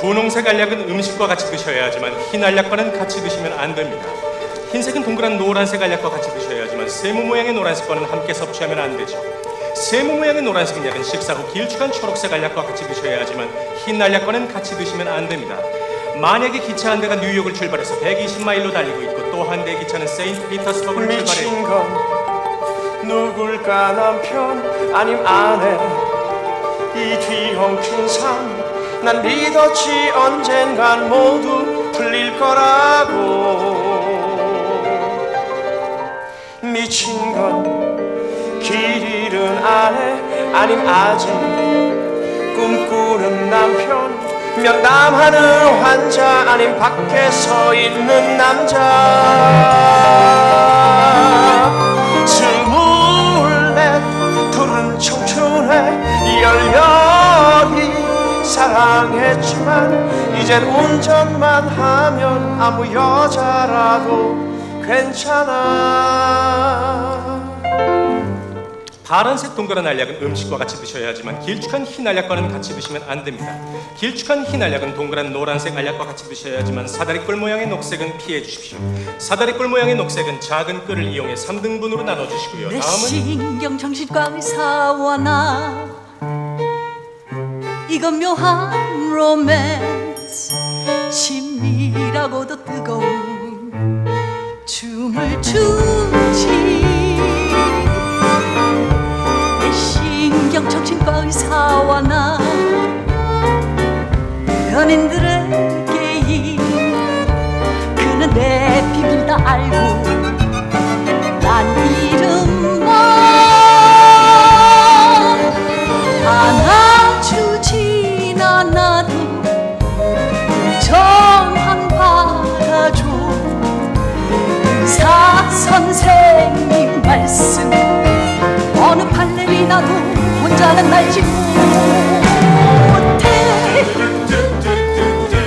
분홍색 알약은 음식과 같이 드셔야 하지만 흰 알약과는 같이 드시면 안 됩니다. 흰색은 동그란 노란색 알약과 같이 드셔야 하지만 세모 모양의 노란색과는 함께 섭취하면 안 되죠. 세모 모양의 노란색 약은 식사 후 길쭉한 초록색 알약과 같이 드셔야 하지만 흰 알약과는 같이 드시면 안 됩니다. 만약에 기차 한 대가 뉴욕을 출발해서 120마일로 달리고 있고 또 한 대의 기차는 세인트 피터스버그를 출발해. 미친 건 누굴까? 남편 아님 아내. 이 뒤엉킨 삶 난 믿었지. 언젠간 모두 풀릴 거라고. 미친 건 길 잃은 아내 아님 아직 꿈꾸는 남편. 면담하는 환자 아님 밖에 서 있는 남자. 24 푸른 청춘의 열렬히 사랑했지만 이젠 운전만 하면 아무 여자라도 괜찮아. 파란색 동그란 알약은 음식과 같이 드셔야 하지만 길쭉한 흰 알약과는 같이 드시면 안 됩니다. 길쭉한 흰 알약은 동그란 노란색 알약과 같이 드셔야 하지만 사다리꼴 모양의 녹색은 피해 주십시오. 사다리꼴 모양의 녹색은 작은 끈을 이용해 3등분으로 나눠 주시고요. 내 다음은 신경정신과 의사와 나 이건 묘한 로맨스. 신비라고도 뜨거운 춤을 추지. 내 신경정신과 의사와 나 연인들의 게임. 그는 내 비밀 다 알고 난 이름만 안아주진 않아도 정한 받아줘. 의사 선생님 말씀 어느 발레리나도 혼자는 날지 못해.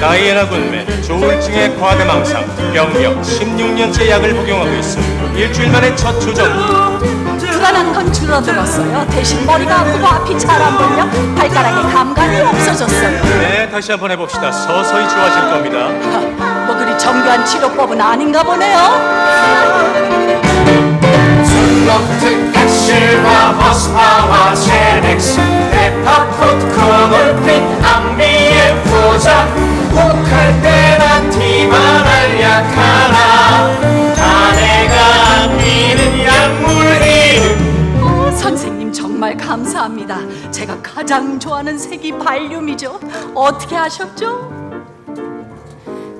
다이애나 굿맨 조울증의 과대망상 병력 16년째 약을 복용하고 있습니다. 일주일 만에 첫 조정. 불안한 건 줄어들었어요. 대신 머리가 아프고 앞이 잘 안 보여 발가락에 감각이 없어졌어요. 네, 다시 한번 해봅시다. 서서히 좋아질 겁니다. 뭐 그리 정교한 치료법은 아닌가 보네요. 술렁트 백실과 허스파와 제넥스 헤파포트 크놀핀 암비의 포자. 욱할 때난 티만 알약 하나. 다 내가 미는 약물 이름. 선생님 정말 감사합니다. 제가 가장 좋아하는 색이 발륨이죠. 어떻게 아셨죠?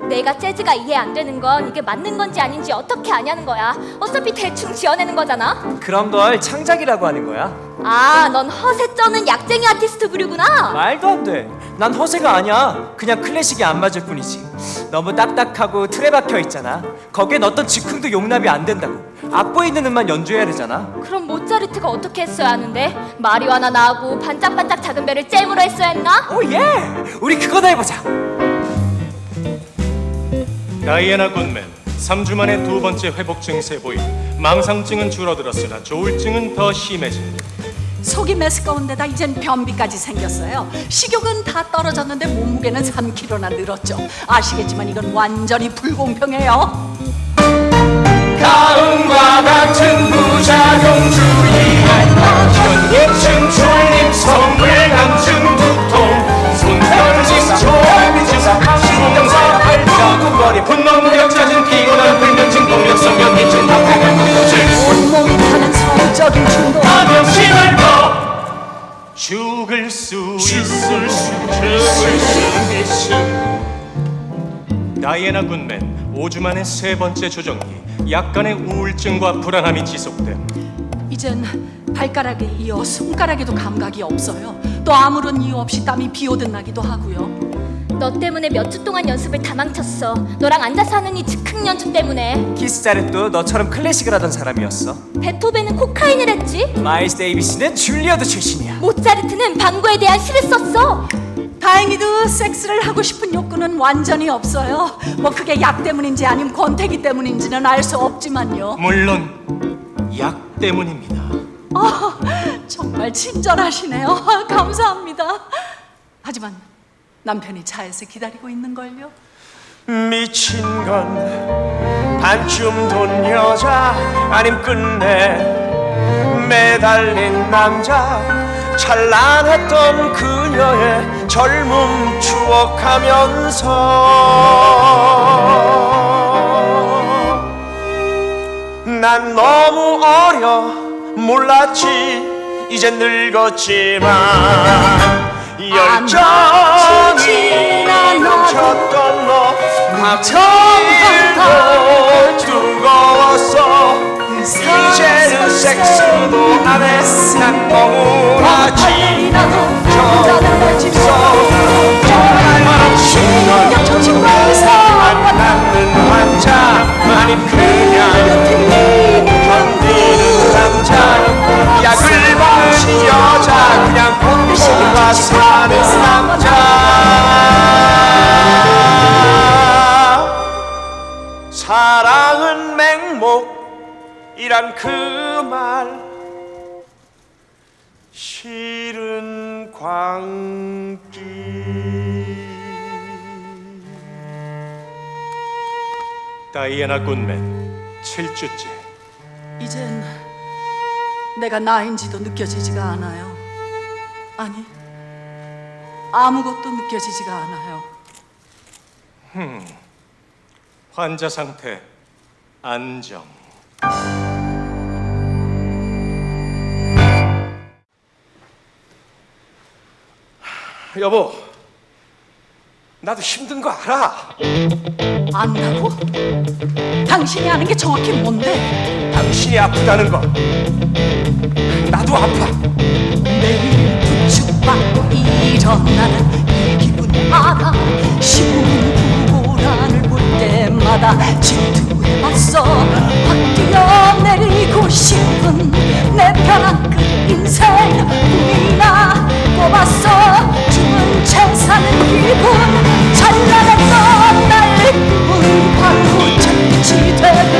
내가 재즈가 이해 안 되는 건 이게 맞는 건지 아닌지 어떻게 아냐는 거야. 어차피 대충 지어내는 거잖아. 그럼 널 창작이라고 하는 거야? 아, 넌 허세 쩌는 약쟁이 아티스트 부류구나. 말도 안 돼. 난 허세가 아니야. 그냥 클래식이 안 맞을 뿐이지. 너무 딱딱하고 틀에 박혀 있잖아. 거기엔 어떤 즉흥도 용납이 안 된다고. 악보에 있는 음만 연주해야 되잖아. 그럼 모차르트가 어떻게 했어야 하는데? 마리화나 나하고 반짝반짝 작은 별을 잼으로 했어야 했나? 오 예! 우리 그거나 해보자. 다이애나 굿맨 3주 만에 두 번째 회복 증세 보임. 망상증은 줄어들었으나 조울증은 더 심해집니다. 속이 메스꺼운데다 이젠 변비까지 생겼어요. 식욕은 다 떨어졌는데 몸무게는 3kg나 늘었죠. 아시겠지만 이건 완전히 불공평해요. 다음과 같은 부작용주의할 현기증 졸림 성불감증 두통 손편집 조합증 신경살 발표구거리 분노 무력자진 피곤한 불면증 동력성 변기증 답답한 온몸이 타는 성적인 충동. 감염심을 더 죽을 수 죽을 수 있음. 다이애나 굿맨 5주 만에 세 번째 조정기. 약간의 우울증과 불안함이 지속됨. 이젠 발가락에 이어 손가락에도 감각이 없어요. 또 아무런 이유 없이 땀이 비오듯 나기도 하고요. 너 때문에 몇 주 동안 연습을 다 망쳤어. 너랑 앉아서 하는 이 즉흥 연주 때문에. 키스 자렛도 너처럼 클래식을 하던 사람이었어. 베토벤은 코카인을 했지. 마일스 데이비스는 줄리어드 출신이야. 모차르트는 방구에 대한 시를 썼어. 다행히도 섹스를 하고 싶은 욕구는 완전히 없어요. 뭐 그게 약 때문인지 아니면 권태기 때문인지는 알 수 없지만요. 물론 약 때문입니다. 정말 친절하시네요. 감사합니다. 하지만 남편이 차에서 기다리고 있는걸요. 미친 건 반쯤 돈 여자 아님 끝내 매달린 남자 찬란했던 그녀의 젊음 추억하면서 난 너무 어려 몰랐지 이젠 늙었지만 열정이 넘쳤던 너 밤길도 뜨거웠어 이제는 섹스도 안해 난 너무나 지쳐서 안 닿는 환자 아님 그냥 견디는 남자 약을 먹는 여자 그냥 곤고가 사는 남자 사랑은 맹목이란 그 말 실은 광기 다이애나 굿맨 7주째. 이젠 내가 나인지도 느껴지지가 않아요. 아니, 아무것도 느껴지지가 않아요. 환자 상태 안정. 여보 나도 힘든 거 알아 안다고? 당신이 아는 게 정확히 뭔데? 당신이 아프다는 거 나도 아파 매일 부축받고 일어나는 이 기분 알아. 시궁부호란을 볼 때마다 질투해봤어. 확 뛰어내리고 싶은 내 벼랑 끝 인생 꿈이나 꿔봤어. 죽은 채 사는 기분 찬란했던 나의 꿈은 바로 잿빛이 되고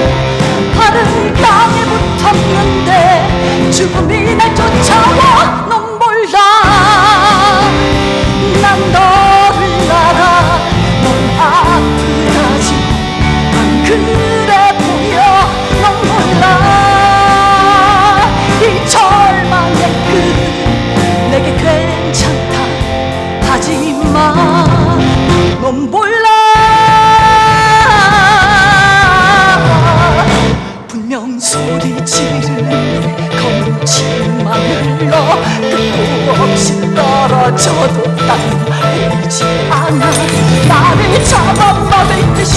발은 땅에 붙었는데 죽음이 날 쫓아와. 넌 몰라 난 너를 알아. 넌 아프다지 난 그래 보여. 넌 몰라 이 절망의 끝 내게 괜찮다 하지마. 넌 몰라 분명 소리 지르는 검은 치마 흘러 끝도 없이 떨어져도 나는 보이지 않아. 나를 잡아먹을 듯이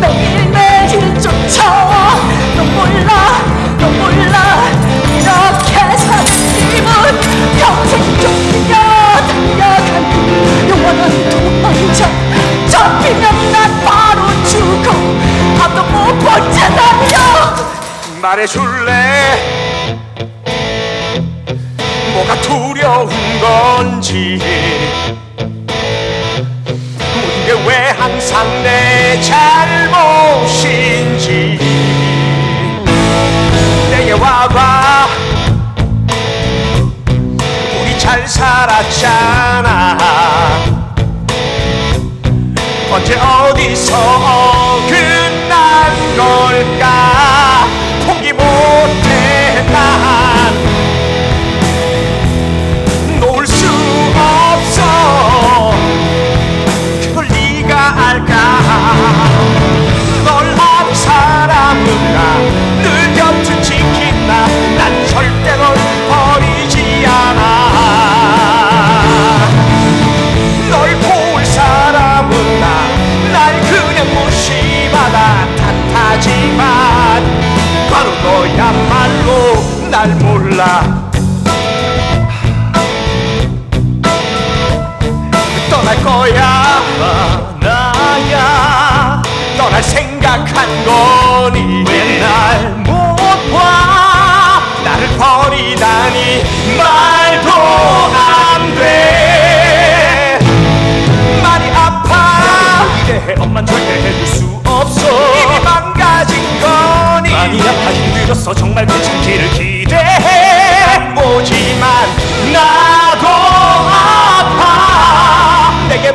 매일매일 쫓아와. 넌 몰라 이렇게 사는 힘은 평생 쫓겨 달려간 영원한 도망자. 잡히면 난 바로 죽어. 밥도 못 본 채 달려. 말해줄래 뭐가 두려운 건지 모든 게 왜 항상 내 잘못인지 내게 와봐 우리 잘 살았잖아 언제 어디서 어긋난 걸까 포기 못해 난 놓을 수 없어 그걸 네가 알까 널 아는 사람은 나 늘 곁을 지킨다 난 절대 널 버리지 않아 널 도울 사람은 날 그냥 무심하다 탓하지만 바로 너야말로 날 몰라 떠날 거야 나야 떠날 생각한 거니 왜 날 못 봐 나를 버리다니 말도 안 돼 많이 아파 기대해 엄만 절대 해줄 수 없어 이미 망가진 거니 많이 아파 힘들었어 정말 괜찮기를 기대해 보지만 나도 아파 내게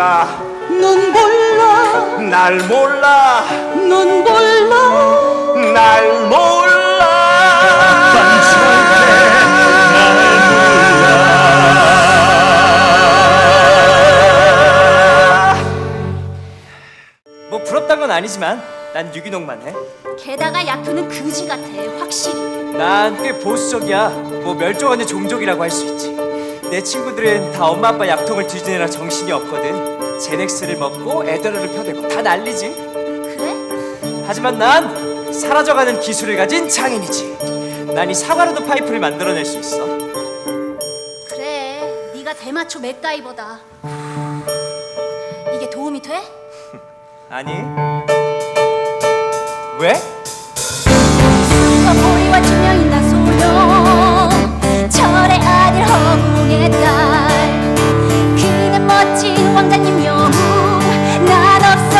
몰라 넌 몰라 날 몰라 넌 몰라 날 몰라 뭐 부럽단 건 아니지만 난 유기농만 해. 게다가 약효는 그지 같아, 확실히. 난 꽤 보수적이야. 뭐 멸종하는 종족이라고 할 수 있지. 내 친구들은 다 엄마 아빠 약통을 뒤지느라 정신이 없거든. 제넥스를 먹고 에더러를 펴대고 다 난리지. 그래? 하지만 난 사라져가는 기술을 가진 장인이지. 난 이 사과로도 파이프를 만들어낼 수 있어. 그래, 네가 대마초 맥가이버다. 이게 도움이 돼? 아니. 왜? 슈퍼보이와 투명인간 소녀, 철의 아들 허공의 딸, 그는 멋진 왕자님 영웅, 난 없어.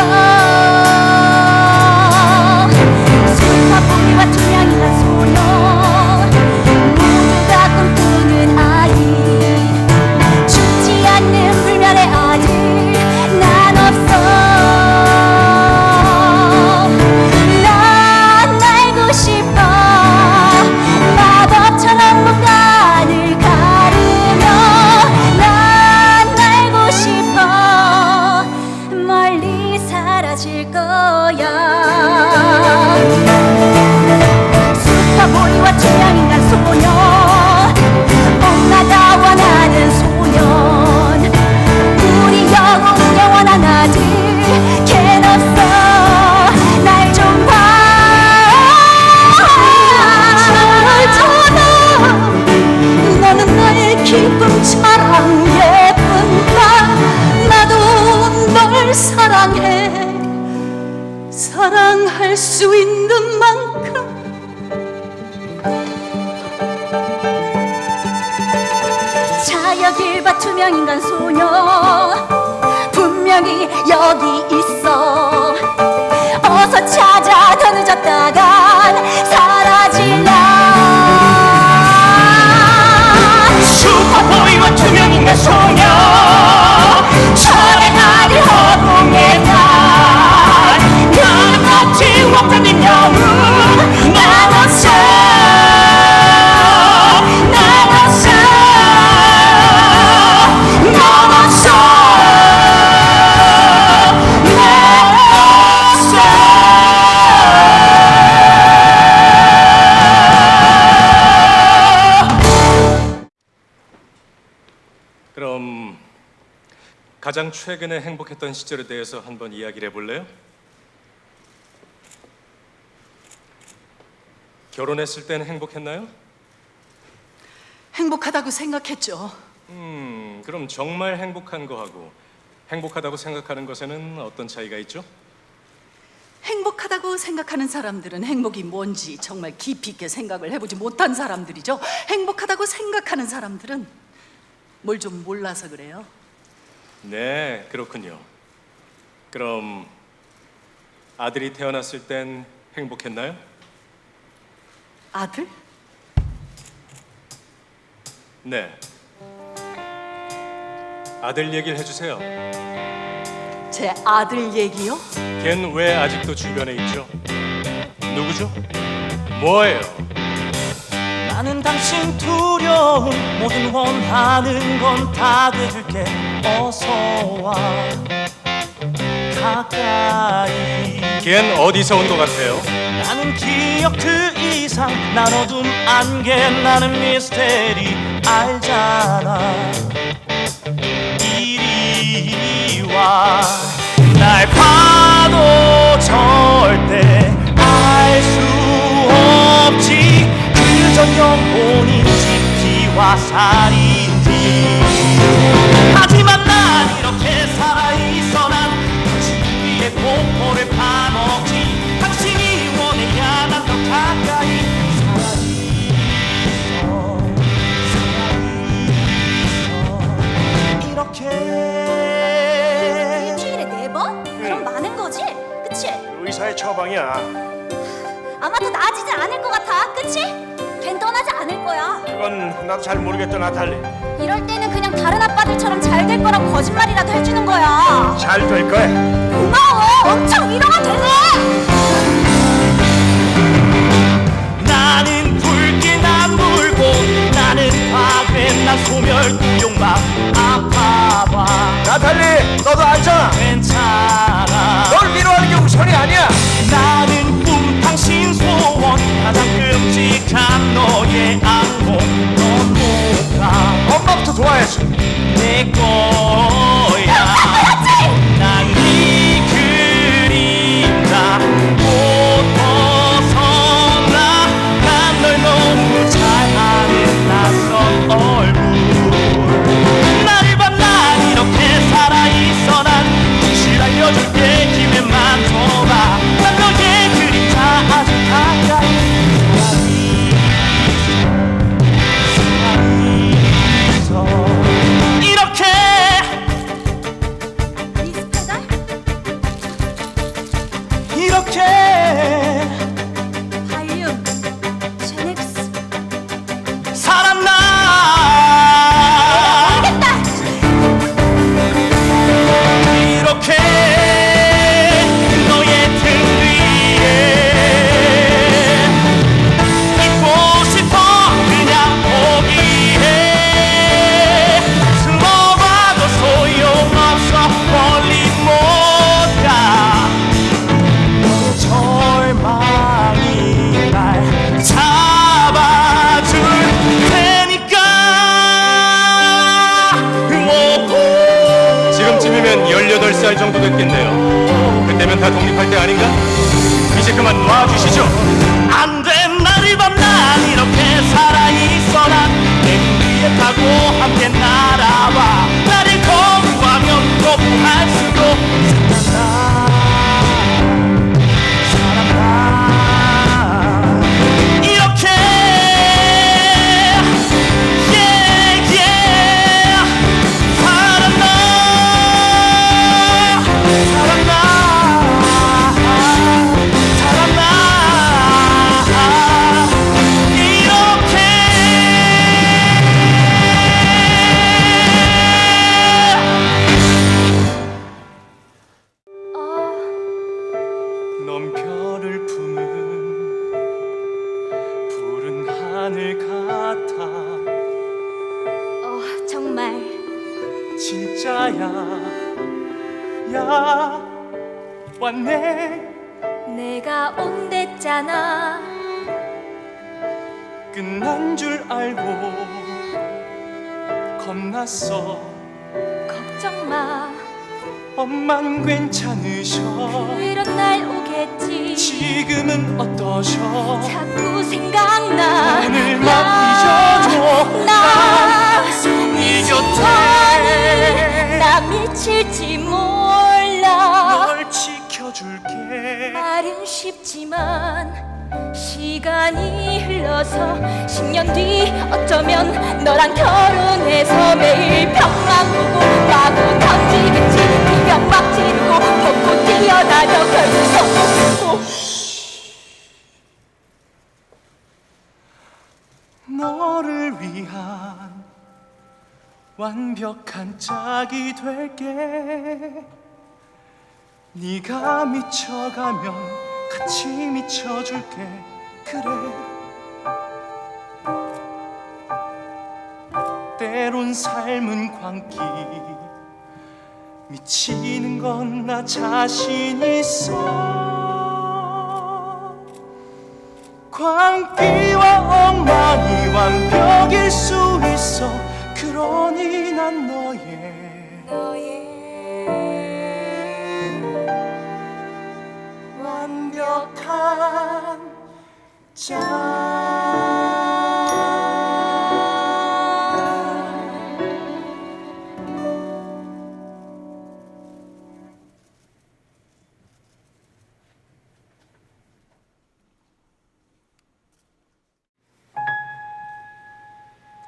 슈퍼보이와 투명인간 소녀, 모두가 꿈꾸는 아이, 죽지 않는 불멸의 아들, 난 없어. 난 알고 싶어. 마법처럼 뭔가를 가르며 난 알고 싶어. 멀리 사라질 거야. 슈퍼보이와 투명인간 소녀, 엄마가 원하는 소년, 우리 영웅 영원한 아들, 걘 없어. 날 좀 봐. 너는 나의 기쁨, 사랑, 예쁜 딸. 나도 널 사랑해. 사랑할 수 있는 만큼. 자여길 투명인간 소녀, 분명히 여기 있어. 어서 찾아, 더 늦었다간 사라질라. 슈퍼보이와 투명인간 소녀, 철의 아들 허공의 달, 그 멋진 왕자님 영웅, 난 없어. 난 없어. 난 없어. 그럼 가장 최근에 행복했던 시절에 대해서 한번 이야기를 해볼래요? 결혼했을 땐 행복했나요? 행복하다고 생각했죠. 그럼 정말 행복한 거하고 행복하다고 생각하는 것에는 어떤 차이가 있죠? 행복하다고 생각하는 사람들은 행복이 뭔지 정말 깊이 있게 생각을 해보지 못한 사람들이죠. 행복하다고 생각하는 사람들은 뭘 좀 몰라서 그래요. 네, 그렇군요. 그럼 아들이 태어났을 땐 행복했나요? 아들? 네. 아들 얘기를 해주세요. 제 아들 얘기요? 걘 왜 아직도 주변에 있죠? 누구죠? 뭐예요? 나는 당신 두려움, 모든 원하는 건 다 돼줄게. 어서 와 가까이. 걘 어디서 온 것 같아요? 나는 기억 그 이상, 난 어둠 안개, 나는 미스테리 알잖아. 이리 와. 날 봐도 절대 알 수 없지. 그저 영혼인지 피와 살인지. 하지만 난 이렇게 살아있어. 난 당신 위에 공포를 파먹지. 당신이 원해야 난 더 가까이 살아있어. 이렇게. 일주일에 4번? 그럼 많은 거지? 그치? 의사의 처방이야. 아마 더 나아지지 않을 것 같아, 그치? 걘 떠나지 않을 거야. 그건 나도 잘 모르겠다, 나탈리. 이럴 때는 그냥 다른 아빠들처럼 잘 될 거라고 거짓말이라도 해주는 거야. 잘 될 거야. 고마워. 엄청 위로가 되네. 나는 붉게 난 물고 나는 화된 나 소멸구용막 아파봐. 나탈리 너도 알잖아. 괜찮아. 널 위로하는 게 우선이 아니야. 나는 꿈 당신 소원 가장 끔찍한 너의 악몽. 넌 못 가. 엄마부터 좋아해야지. 내 거야. 난 네 그림자 못 벗어나. 난 널 너무 잘 아는 낯선 얼굴. 나를 봐 난 이렇게 살아있어. 난 진실 알려줄게. 기회만 줘봐. 난 너의 그림자 아주 가까이. 이렇게 비슷하다. 이렇게 바이옴, 제넥스. 살았나. 알겠다. 이렇게 너의 등 뒤에 있고 싶어. 그냥 포기해. 숨어봐도 소용없어. 멀리 못가. 절망이 날 잡아줄 테니까. 지금쯤이면 18살 정도 됐겠네요. 그때면 다 독립할 때 아닌가? 이제 그만 놔주시죠. 안돼. 나를 봐 난 이렇게 살아있어. 난내 위에 타고 함께 날아와. 나를 거부하면 거부할 수도. 살아나 이렇게. yeah, yeah. 살아나. 살아나. 넌 별을 품은 푸른 하늘 같아. 정말. 진짜야. 야 왔네. 내가 온댔잖아. 끝난 줄 알고 겁났어. 걱정 마. 엄만 괜찮으셔. 이런 날 오겠지. 지금은 어떠셔? 자꾸 생각나. 오늘만 나, 잊어줘. 나 네 곁에 나 미칠지 몰라. 널 지켜줄게. 말은 쉽지만 시간이 흘러서 10년 뒤 어쩌면 너랑 결혼해서 매일 벽만 보고 마구 던지겠지. 비벽막 지르고 벚꽃 뛰어다녀 결국 성공했고. 너를 위한 완벽한 짝이 될게. 네가 미쳐가면 같이 미쳐줄게. 그래. 때론 삶은 광기. 미치는 건 나 자신 있어. 광기와 엉망이 완벽일 수 있어. 그러니 난 너의 완벽한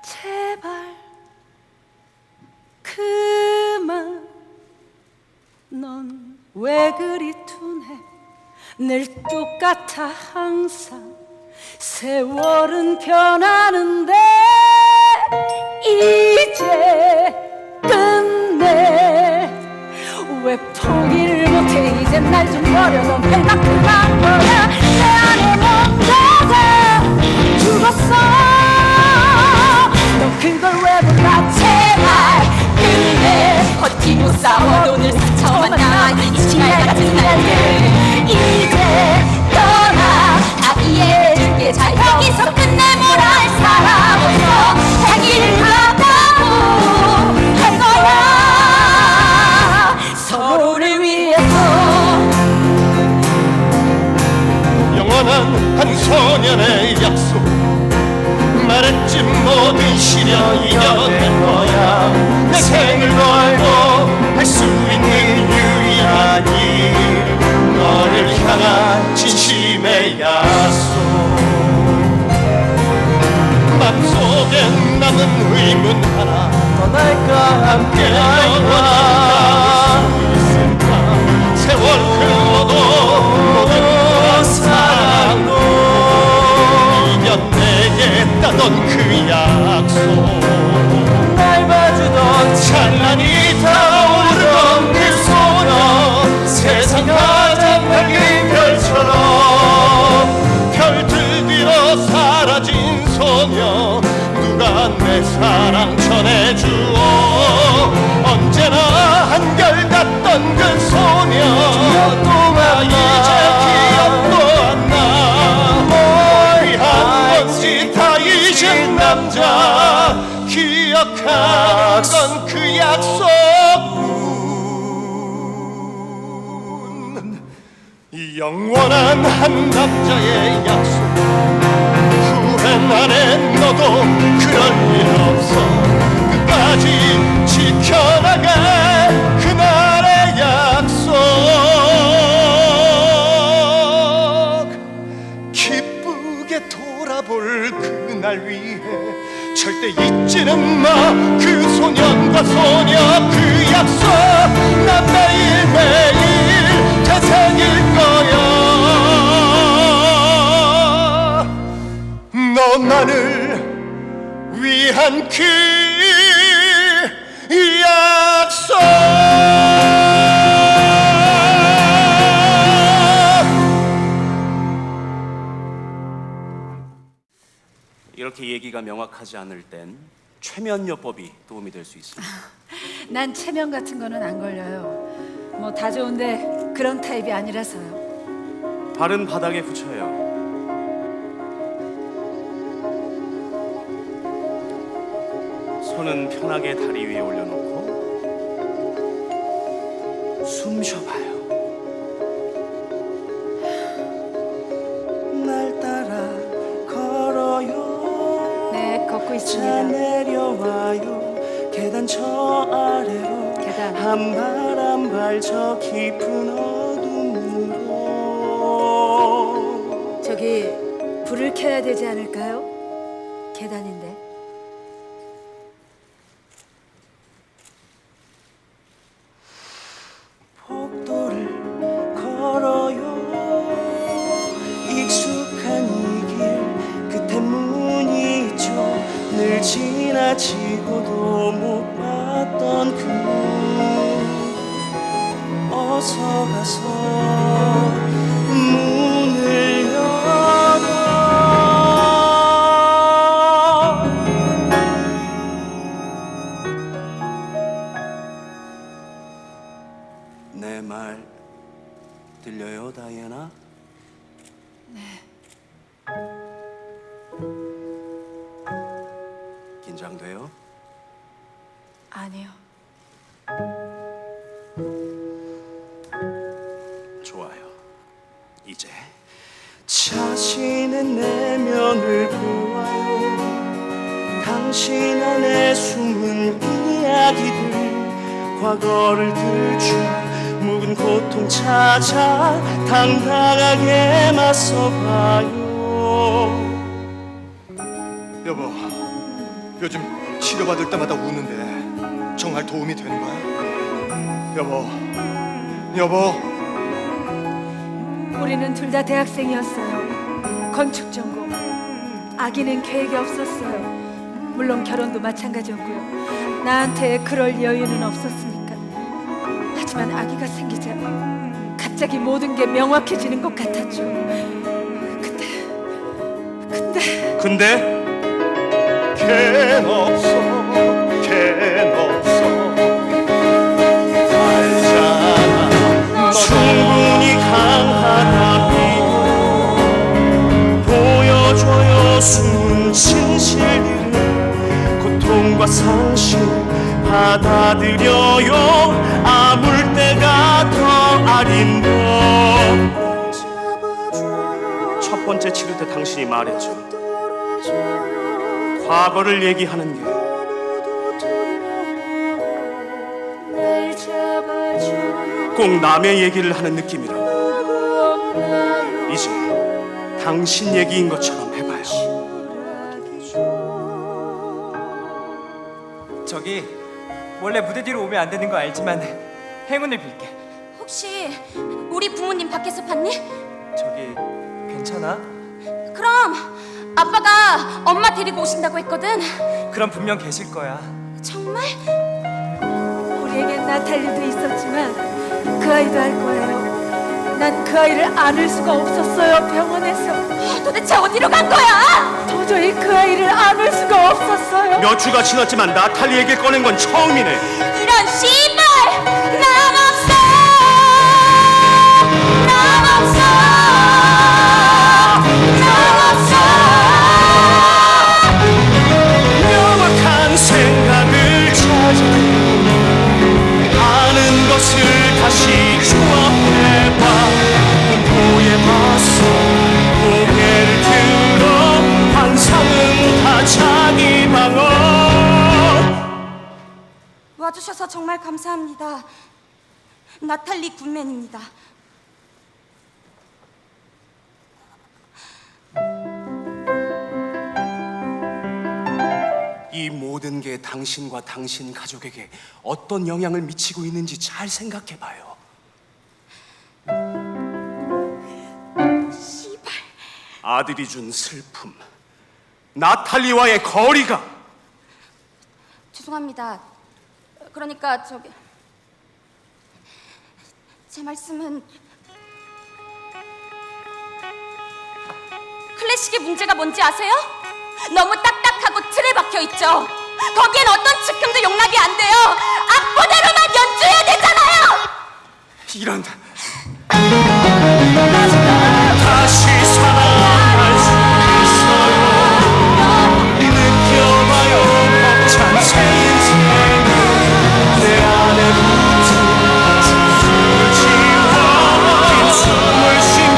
제발 그만. 넌 왜 그리 둔해? 늘 똑같아 항상. 세월은 변하는데 이제 끝내. 왜 포기를 못해 이젠 날 좀 버려놓은 해가 끝난 거야 내 안에 뭔가가 죽었어 넌 그걸 왜 몰라 제발 끝내 버티고 싸워 오늘 상처만 남아 이 지날 같은 날들 이제 떠나 다 이해해줄게 자 여기서 끝내 뭘 할 사람 없어 자기를 가다고 할 거야 서로를 위해서 영원한 한 소년의 약속 말했지 모든 시련 이겨낼 거야 내 생을 걸고 할 수 있는 유일한 일 너를 향한 진심의 약속 맘속에 남은 의문 하나 떠날까 함께 영원할 수 있을까 세월 흘러도 모든 사랑도 이겨내겠다던 그 약속 날 봐주던 찬란히 타오르던 그 소녀 세상 가장 밝은 별처럼 별들 뒤로 사라진 소녀 누가 내 사랑 전해주어 언제나 한결같던 그 소녀 나 이제 기억도 안나 위한 건지 다 잊은 남자 기억하는 건 그 약속뿐 영원한 한 남자의 약속 후회 안에 너도 그럴 일 없어 끝까지 지켜나갈 그날의 약속 기쁘게 돌아볼 그날 위해 절대 잊지는 마 그 소년과 소녀 그 약속 난 매일매일 되새길 거야 너만을 위한 그 약속 이렇게 얘기가 명확하지 않을 땐 최면요법이 도움이 될 수 있습니다. 난 체면 같은 거는 안 걸려요. 뭐 다 좋은데 그런 타입이 아니라서요. 발은 바닥에 붙여요. 손은 편하게 다리 위에 올려놓고 숨 쉬어봐요. 날 따라 걸어요 네, 걷고 자 있습니다. 내려와요 계단 저 아래로 계단. 한 발 한 발 저 깊은 어둠으로 저기 불을 켜야 되지 않을까요? 계단인데. 복도를 걸어요 익숙한 이 길 끝에 문이 있죠 늘 지나치고도 못 봤던 그문 어서 가서 문을 열어 내 말 들려요, 다이애나? 긴장돼요? 아니요. 좋아요. 이제 자신의 내면을 보아요 당신 안에 숨은 이야기들 과거를 들추 묵은 고통 찾아 당당하게 맞서봐요 여보 요즘 치료받을 때마다 우는데 정말 도움이 되는 거야? 여보 우리는 둘 다 대학생이었어요. 건축 전공. 아기는 계획이 없었어요. 물론 결혼도 마찬가지였고요. 나한테 그럴 여유는 없었으니까. 하지만 아기가 생기자 갑자기 모든 게 명확해지는 것 같았죠. 근데 걘 없어 알잖아 충분히 강하다니 보여줘요 숨은 진실들을 고통과 상실 받아들여요 아물 때가 더 아린 것 첫 번째 치료 때 당신이 말했죠 과거를 얘기하는 게 꼭 남의 얘기를 하는 느낌이라고 이제 당신 얘기인 것처럼 해봐요 저기 원래 무대 뒤로 오면 안 되는 거 알지만 행운을 빌게. 혹시 우리 부모님 밖에서 봤니? 저기 괜찮아? 그럼 아빠가 엄마 데리고 오신다고 했거든. 그럼 분명 계실 거야. 정말? 우리에겐 나탈리도 있었지만 그 아이도 할 거예요. 난 그 아이를 안을 수가 없었어요. 병원에서 도대체 어디로 간 거야? 도저히 그 아이를 안을 수가 없었어요. 몇 주가 지났지만 나탈리 얘기를 꺼낸 건 처음이네 이런 씨발! 난 없어! 난 없어! 난 없어! 명확한 생각을 찾아 아는 것을 다시 조합해봐 공포에 맞서 고개를 들어 환상은 다 자기 방어 와주셔서 정말 감사합니다. 나탈리 굿맨입니다. 이 모든 게 당신과 당신 가족에게 어떤 영향을 미치고 있는지 잘 생각해봐요. 아들이 준 슬픔, 나탈리와의 거리가 죄송합니다. 그러니까 저기 제 말씀은 클래식의 문제가 뭔지 아세요? 너무 딱딱하고 틀에 박혀 있죠. 거기엔 어떤 즉흥도 용납이 안 돼요. 악보대로만 연주해야 되잖아요. 이런 다시 사랑할 수 있어요 느껴봐요 벅찬 새 인생을 내 안에 붙은 숨을 지워 긴 숨을 쉬고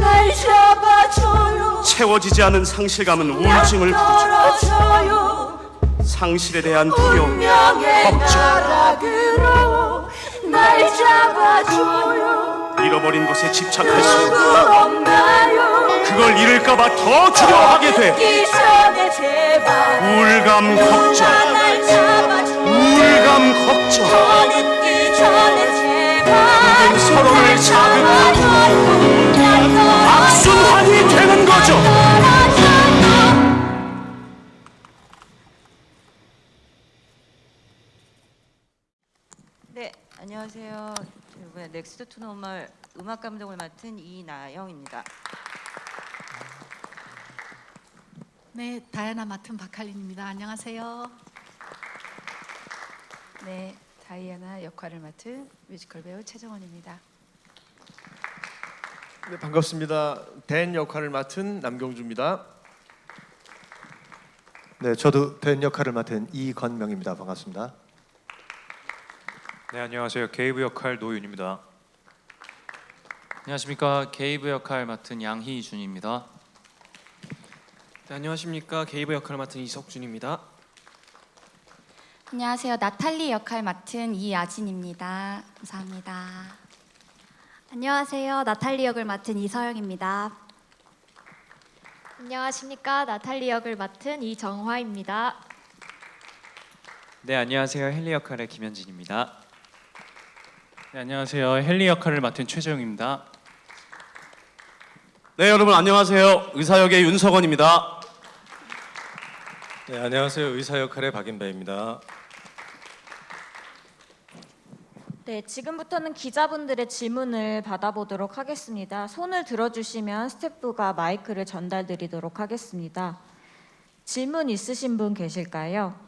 날 잡아줘요. 채워지지 않은 상실감은 우울증을 부르죠 떨어져요. 상실에 대한 두려움, 운명의 걱정 나락으로 날 잡아줘요. 잃어버린 것에 집착할수록 없나요? 그걸 잃을까봐 더 두려워하게 돼 잊기 전에 제발 우울감 걱정 날 잡아줘. 우울감 걱정 더 늦기 전에 제발 모든 서로를 자극하고 날 악순환이 되는 거죠 네, 안녕하세요. 이번에 넥스트 투 노멀 음악 감독을 맡은 이나영입니다. 네, 다이아나 맡은 박할린입니다. 안녕하세요. 네, 다이아나 역할을 맡은 뮤지컬 배우 최정원입니다. 네, 반갑습니다. 댄 역할을 맡은 남경주입니다. 네, 저도 된 역할을 맡은 이건명입니다. 반갑습니다. 네, 안녕하세요. 게이브 역할 노윤입니다. 안녕하십니까. 게이브 역할 맡은 양희준입니다. 네, 안녕하십니까. 게이브 역할을 맡은 이석준입니다. 안녕하세요. 나탈리 역할 맡은 이아진입니다. 감사합니다. 안녕하세요. 나탈리 역을 맡은 이서영입니다. 안녕하십니까. 나탈리 역을 맡은 이정화입니다. 네, 안녕하세요. 헨리 역할의 김현진입니다. 네, 안녕하세요. 헨리 역할을 맡은 최재용입니다. 네 여러분 안녕하세요. 의사 역의 윤석원입니다. 네, 안녕하세요. 의사 역할의 박인배입니다. 네, 지금부터는 기자분들의 질문을 받아보도록 하겠습니다. 손을 들어주시면 스태프가 마이크를 전달드리도록 하겠습니다. 질문 있으신 분 계실까요?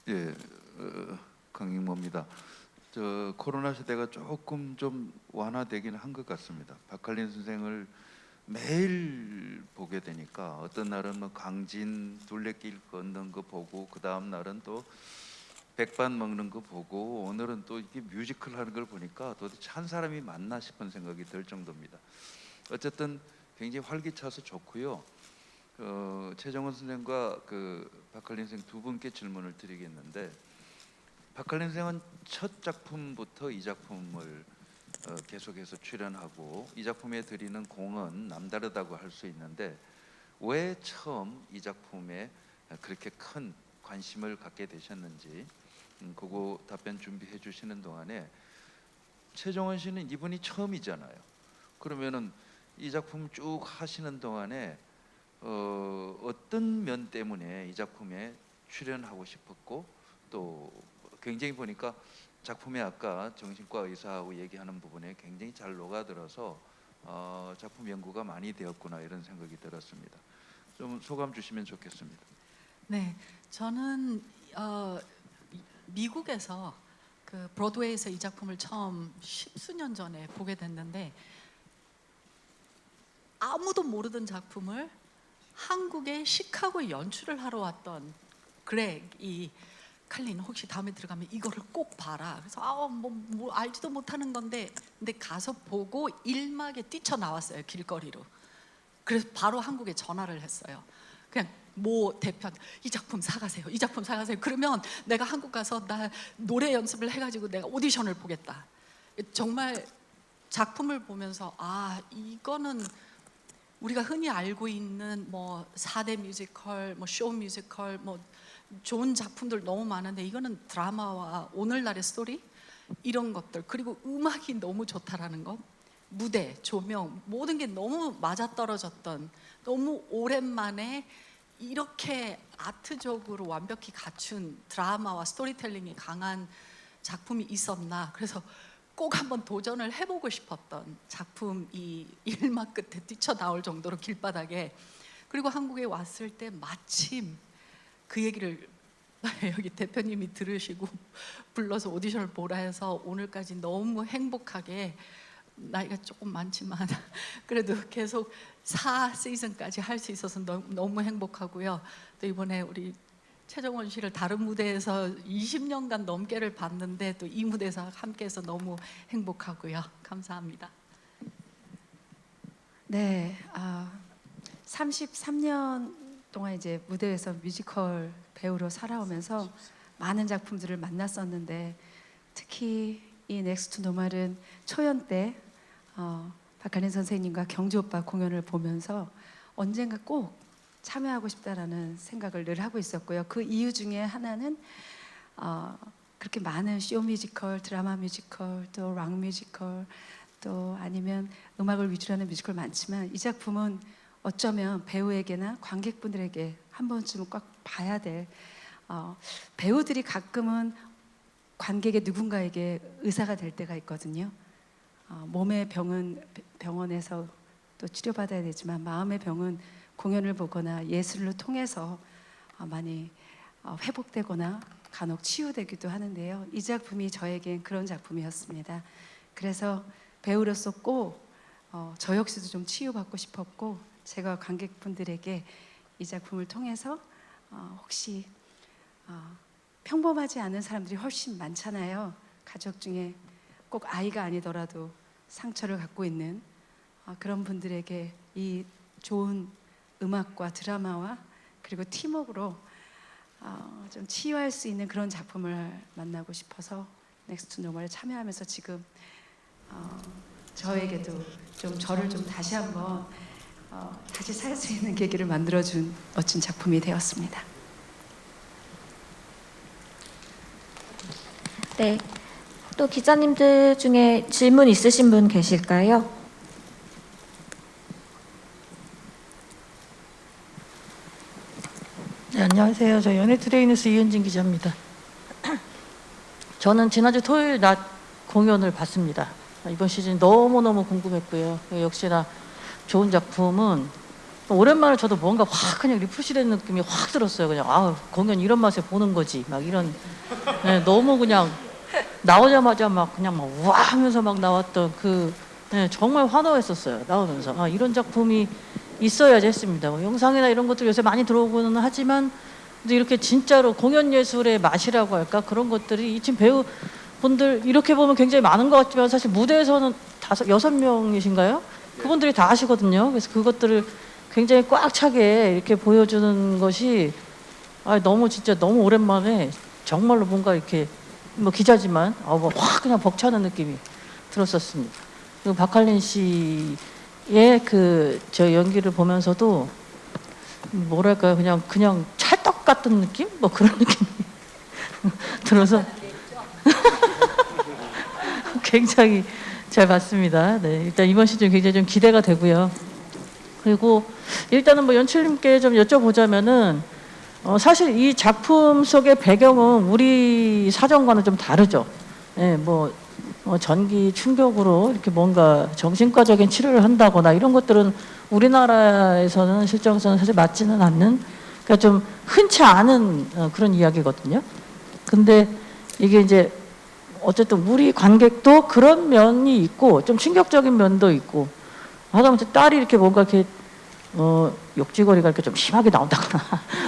예, 강익모입니다. 저 코로나 시대가 조금 좀 완화되긴 한 것 같습니다. 박할린 선생을 매일 보게 되니까 어떤 날은 뭐 강진 둘레길 걷는 거 보고 그 다음 날은 또 백반 먹는 거 보고 오늘은 또 이게 뮤지컬 하는 걸 보니까 도대체 한 사람이 맞나 싶은 생각이 들 정도입니다. 어쨌든 굉장히 활기차서 좋고요. 최정원 선생과 그 박할린 선생 두 분께 질문을 드리겠는데, 박할린 선생은 첫 작품부터 이 작품을 계속해서 출연하고 이 작품에 드리는 공은 남다르다고 할 수 있는데 왜 처음 이 작품에 그렇게 큰 관심을 갖게 되셨는지 그거 답변 준비해 주시는 동안에, 최정원 씨는 이분이 처음이잖아요. 그러면은 이 작품 쭉 하시는 동안에 어떤 면 때문에 이 작품에 출연하고 싶었고, 또 굉장히 보니까 작품에 아까 정신과 의사하고 얘기하는 부분에 굉장히 잘 녹아들어서 작품 연구가 많이 되었구나 이런 생각이 들었습니다. 좀 소감 주시면 좋겠습니다. 네, 저는 미국에서 그 브로드웨이에서 이 작품을 처음 10수년 전에 보게 됐는데, 아무도 모르던 작품을 한국에 시카고에 연출을 하러 왔던 그렉이, 칼린 혹시 다음에 들어가면 이거를 꼭 봐라. 그래서 뭐 알지도 못하는 건데, 근데 가서 보고 일막에 뛰쳐나왔어요, 길거리로. 그래서 바로 한국에 전화를 했어요. 그냥 모 대표, 이 작품 사가세요, 이 작품 사가세요. 그러면 내가 한국 가서 나 노래 연습을 해가지고 내가 오디션을 보겠다. 정말 작품을 보면서 이거는 우리가 흔히 알고 있는 뭐 4대 뮤지컬, 뭐 쇼 뮤지컬, 뭐 좋은 작품들 너무 많은데, 이거는 드라마와 오늘날의 스토리 이런 것들, 그리고 음악이 너무 좋다라는 것, 무대, 조명, 모든 게 너무 맞아떨어졌던, 너무 오랜만에 이렇게 아트적으로 완벽히 갖춘 드라마와 스토리텔링이 강한 작품이 있었나. 그래서 꼭 한번 도전을 해보고 싶었던 작품이 일막 끝에 뛰쳐나올 정도로 길바닥에. 그리고 한국에 왔을 때 마침 그 얘기를 여기 대표님이 들으시고 불러서 오디션을 보라 해서 오늘까지 너무 행복하게, 나이가 조금 많지만 그래도 계속 4시즌까지 할 수 있어서 너무 행복하고요. 또 이번에 우리 최정원 씨를 다른 무대에서 20년간 넘게를 봤는데 또 이 무대에서 함께해서 너무 행복하고요. 감사합니다. 네, 33년 동안 이제 무대에서 뮤지컬 배우로 살아오면서 많은 작품들을 만났었는데, 특히 이 넥스트 노말은 초연 때 박할린 선생님과 경주 오빠 공연을 보면서 언젠가 꼭 참여하고 싶다라는 생각을 늘 하고 있었고요. 그 이유 중에 하나는 그렇게 많은 쇼 뮤지컬, 드라마 뮤지컬, 또 락 뮤지컬, 또 아니면 음악을 위주로 하는 뮤지컬 많지만, 이 작품은 어쩌면 배우에게나 관객분들에게 한 번쯤은 꼭 봐야 될, 배우들이 가끔은 관객의 누군가에게 의사가 될 때가 있거든요. 몸의 병은 병원에서 또 치료받아야 되지만, 마음의 병은 공연을 보거나 예술을 통해서 많이 회복되거나 간혹 치유되기도 하는데요. 이 작품이 저에겐 그런 작품이었습니다. 그래서 배우로서 꼭 저 역시도 좀 치유받고 싶었고, 제가 관객분들에게 이 작품을 통해서 혹시 평범하지 않은 사람들이 훨씬 많잖아요. 가족 중에 꼭 아이가 아니더라도 상처를 갖고 있는 그런 분들에게 이 좋은 음악과 드라마와 그리고 팀워크로 좀 치유할 수 있는 그런 작품을 만나고 싶어서 넥스트 노멀에 참여하면서 지금 저에게도 좀 저를 좀 다시 한번 다시 살 수 있는 계기를 만들어준 멋진 작품이 되었습니다. 네, 또 기자님들 중에 질문 있으신 분 계실까요? 네, 안녕하세요. 저 연예투데이뉴스 이현진 기자입니다. 저는 지난주 토요일 낮 공연을 봤습니다. 이번 시즌 너무너무 궁금했고요. 역시나 좋은 작품은 오랜만에 저도 뭔가 확 그냥 리프레시된 느낌이 확 들었어요. 그냥 아 공연 이런 맛에 보는 거지. 막 이런 네, 너무 그냥 나오자마자 막 그냥 막 와 하면서 막 나왔던 그 네, 정말 환호했었어요. 나오면서 아 이런 작품이 있어야지 했습니다. 뭐 영상이나 이런 것들 요새 많이 들어오고는 하지만 근데 이렇게 진짜로 공연 예술의 맛이라고 할까 그런 것들이 지금 배우분들 이렇게 보면 굉장히 많은 것 같지만 사실 무대에서는 6명이신가요? 그분들이 다 하시거든요. 그래서 그것들을 굉장히 꽉 차게 이렇게 보여주는 것이 아 너무 진짜 너무 오랜만에 정말로 뭔가 이렇게 뭐 기자지만 확 그냥 벅차는 느낌이 들었었습니다. 그리고 박할린 씨의 그 저 연기를 보면서도 뭐랄까요 그냥 찰떡 같은 느낌 뭐 그런 느낌이 들어서 굉장히 잘 봤습니다. 네, 일단 이번 시즌 굉장히 좀 기대가 되고요. 그리고 일단은 뭐 연출님께 좀 여쭤보자면은 사실 이 작품 속의 배경은 우리 사정과는 좀 다르죠. 네, 뭐 전기 충격으로 이렇게 뭔가 정신과적인 치료를 한다거나 이런 것들은 우리나라에서는 실정서는 사실 맞지는 않는 그러니까 좀 흔치 않은 그런 이야기거든요. 근데 이게 이제 어쨌든 우리 관객도 그런 면이 있고 좀 충격적인 면도 있고 하다못해 딸이 이렇게 뭔가 이렇게 욕지거리가 이렇게 좀 심하게 나온다거나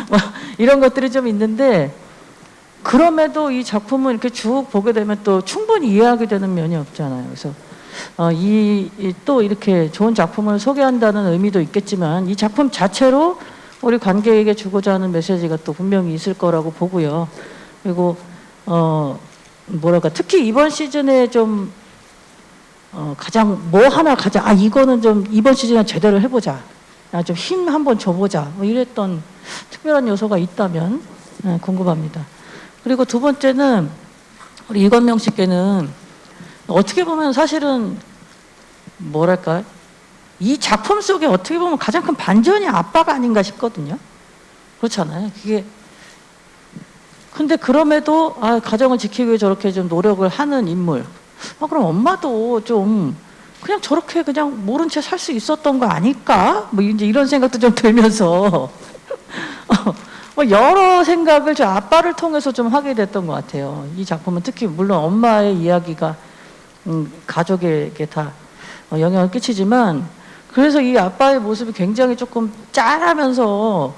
뭐 이런 것들이 좀 있는데 그럼에도 이 작품을 이렇게 쭉 보게 되면 또 충분히 이해하게 되는 면이 없잖아요. 그래서 또 이렇게 좋은 작품을 소개한다는 의미도 있겠지만 이 작품 자체로 우리 관객에게 주고자 하는 메시지가 또 분명히 있을 거라고 보고요. 그리고 뭐랄까 특히 이번 시즌에 좀 가장 이거는 좀 이번 시즌에 제대로 해보자. 좀 힘 한번 줘보자. 뭐 이랬던 특별한 요소가 있다면 궁금합니다. 그리고 두 번째는 우리 이건명 씨께는 어떻게 보면 사실은 뭐랄까 이 작품 속에 어떻게 보면 가장 큰 반전이 아빠가 아닌가 싶거든요. 그렇잖아요. 그게 근데 그럼에도 가정을 지키기 위해 저렇게 좀 노력을 하는 인물. 그럼 엄마도 좀 그냥 저렇게 그냥 모른 채 살 수 있었던 거 아닐까? 뭐 이제 이런 생각도 좀 들면서 뭐 여러 생각을 저 아빠를 통해서 좀 하게 됐던 것 같아요. 이 작품은 특히 물론 엄마의 이야기가 가족에게 다 영향을 끼치지만 그래서 이 아빠의 모습이 굉장히 조금 짠하면서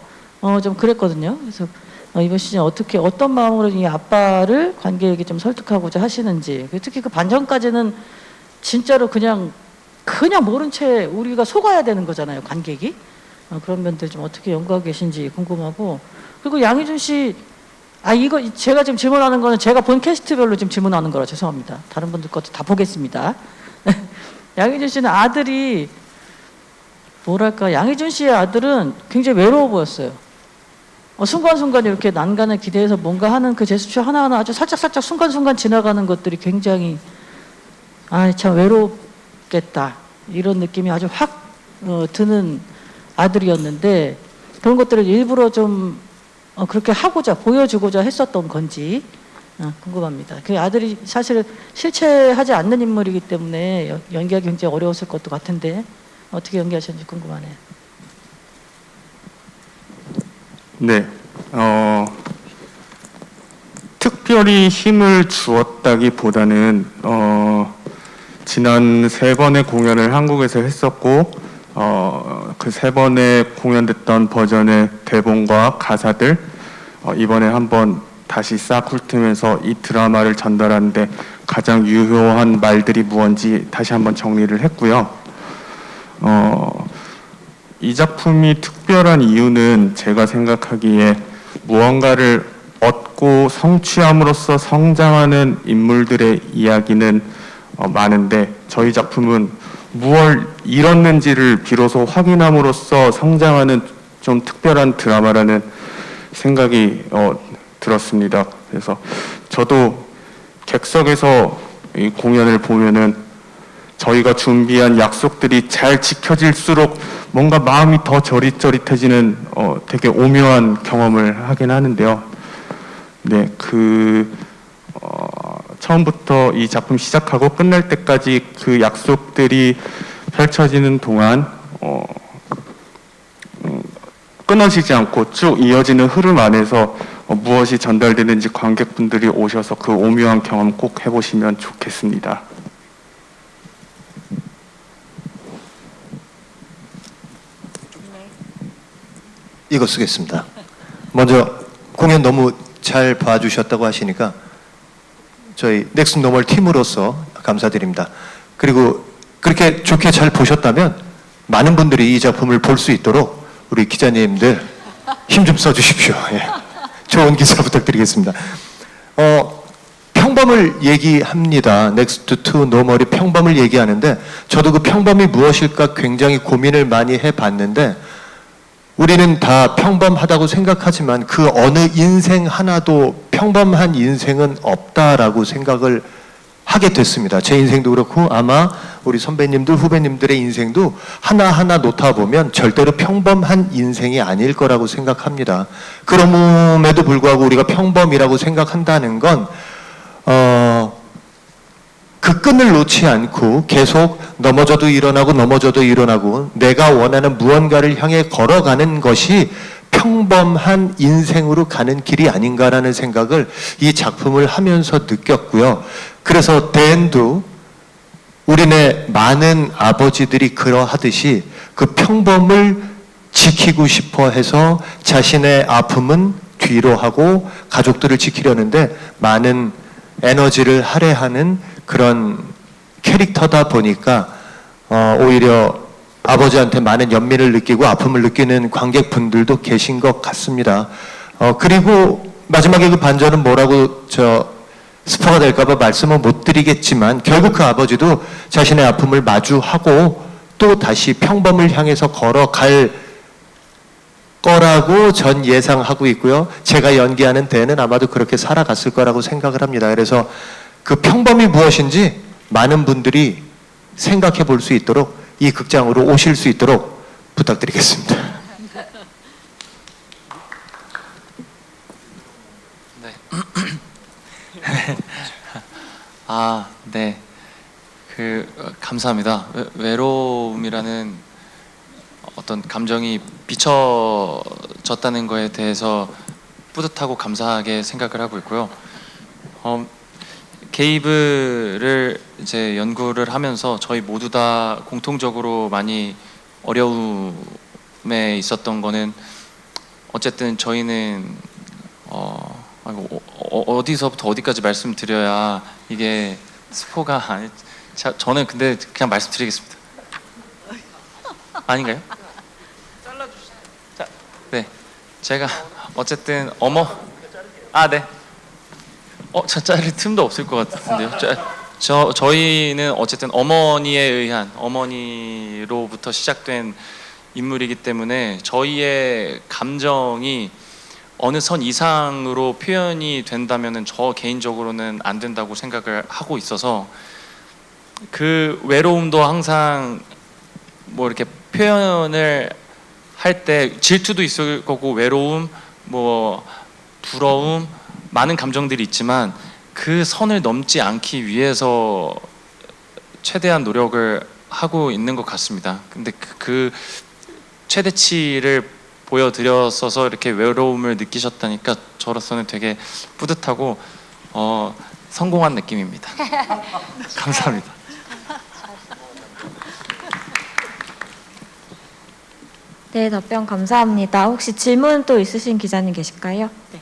좀 그랬거든요. 그래서 이번 시즌 어떤 마음으로 이 아빠를 관객에게 좀 설득하고자 하시는지 특히 그 반전까지는 진짜로 그냥 모른 채 우리가 속아야 되는 거잖아요, 관객이. 그런 면들 좀 어떻게 연구하고 계신지 궁금하고 그리고 양희준 씨 이거 제가 지금 질문하는 거는 제가 본 캐스트별로 지금 질문하는 거라 죄송합니다. 다른 분들 것도 다 보겠습니다. 양희준 씨는 아들이 뭐랄까 양희준 씨의 아들은 굉장히 외로워 보였어요. 순간순간 이렇게 난간을 기대해서 뭔가 하는 그 제스처 하나하나 아주 살짝살짝 순간순간 지나가는 것들이 굉장히 참 외롭겠다 이런 느낌이 아주 확 드는 아들이었는데 그런 것들을 일부러 좀 그렇게 하고자 보여주고자 했었던 건지 궁금합니다. 그 아들이 사실 실체하지 않는 인물이기 때문에 연기하기 굉장히 어려웠을 것도 같은데 어떻게 연기하셨는지 궁금하네요. 네, 특별히 힘을 주었다기보다는 지난 3번의 공연을 한국에서 했었고 그 3번에 공연됐던 버전의 대본과 가사들 이번에 한번 다시 싹 훑으면서 이 드라마를 전달하는데 가장 유효한 말들이 무언지 다시 한번 정리를 했고요. 이 작품이 특별한 이유는 제가 생각하기에 무언가를 얻고 성취함으로써 성장하는 인물들의 이야기는 많은데 저희 작품은 무엇을 잃었는지를 비로소 확인함으로써 성장하는 좀 특별한 드라마라는 생각이 들었습니다. 그래서 저도 객석에서 이 공연을 보면은 저희가 준비한 약속들이 잘 지켜질수록 뭔가 마음이 더 저릿저릿해지는 되게 오묘한 경험을 하긴 하는데요. 네, 처음부터 이 작품 시작하고 끝날 때까지 그 약속들이 펼쳐지는 동안 끊어지지 않고 쭉 이어지는 흐름 안에서 무엇이 전달되는지 관객분들이 오셔서 그 오묘한 경험 꼭 해보시면 좋겠습니다. 이거 쓰겠습니다. 먼저 공연 너무 잘 봐주셨다고 하시니까 저희 넥스트 노멀 팀으로서 감사드립니다. 그리고 그렇게 좋게 잘 보셨다면 많은 분들이 이 작품을 볼 수 있도록 우리 기자님들 힘 좀 써주십시오. 예. 좋은 기사 부탁드리겠습니다. 평범을 얘기합니다. 넥스트 투 노멀이 평범을 얘기하는데 저도 그 평범이 무엇일까 굉장히 고민을 많이 해봤는데 우리는 다 평범하다고 생각하지만 그 어느 인생 하나도 평범한 인생은 없다라고 생각을 하게 됐습니다. 제 인생도 그렇고 아마 우리 선배님들, 후배님들의 인생도 하나하나 놓다 보면 절대로 평범한 인생이 아닐 거라고 생각합니다. 그럼에도 불구하고 우리가 평범이라고 생각한다는 건 그 끈을 놓지 않고 계속 넘어져도 일어나고 내가 원하는 무언가를 향해 걸어가는 것이 평범한 인생으로 가는 길이 아닌가라는 생각을 이 작품을 하면서 느꼈고요. 그래서 댄도 우리네 많은 아버지들이 그러하듯이 그 평범을 지키고 싶어 해서 자신의 아픔은 뒤로 하고 가족들을 지키려는데 많은 에너지를 할애하는 그런 캐릭터다 보니까 오히려 아버지한테 많은 연민을 느끼고 아픔을 느끼는 관객분들도 계신 것 같습니다. 그리고 마지막에 그 반전은 뭐라고 스포가 될까봐 말씀은 못 드리겠지만 결국 그 아버지도 자신의 아픔을 마주하고 또 다시 평범을 향해서 걸어갈 거라고 전 예상하고 있고요. 제가 연기하는 대는 아마도 그렇게 살아갔을 거라고 생각을 합니다. 그래서 그 평범이 무엇인지 많은 분들이 생각해 볼 수 있도록 이 극장으로 오실 수 있도록 부탁드리겠습니다. 네. 네. 감사합니다. 외로움이라는 어떤 감정이 비춰졌다는 거에 대해서 뿌듯하고 감사하게 생각을 하고 있고요. 게이브를 이제 연구를 하면서 저희 모두 다 공통적으로 많이 어려움에 있었던 거는 어쨌든 저희는 어디서부터 어디까지 말씀드려야 이게 스포가 아니 저는 근데 그냥 말씀드리겠습니다. 아닌가요? 네, 제가 어쨌든 네. 저 자를 틈도 없을 것 같은데요. 저희는 어쨌든 어머니로부터 시작된 인물이기 때문에 저희의 감정이 어느 선 이상으로 표현이 된다면은 저 개인적으로는 안 된다고 생각을 하고 있어서 그 외로움도 항상 뭐 이렇게 표현을 할 때 질투도 있을 거고 외로움, 뭐 부러움, 많은 감정들이 있지만 그 선을 넘지 않기 위해서 최대한 노력을 하고 있는 것 같습니다. 근데 그 최대치를 보여드렸어서 이렇게 외로움을 느끼셨다니까 저로서는 되게 뿌듯하고 성공한 느낌입니다. 감사합니다. 네, 답변 감사합니다. 혹시 질문 또 있으신 기자님 계실까요? 네.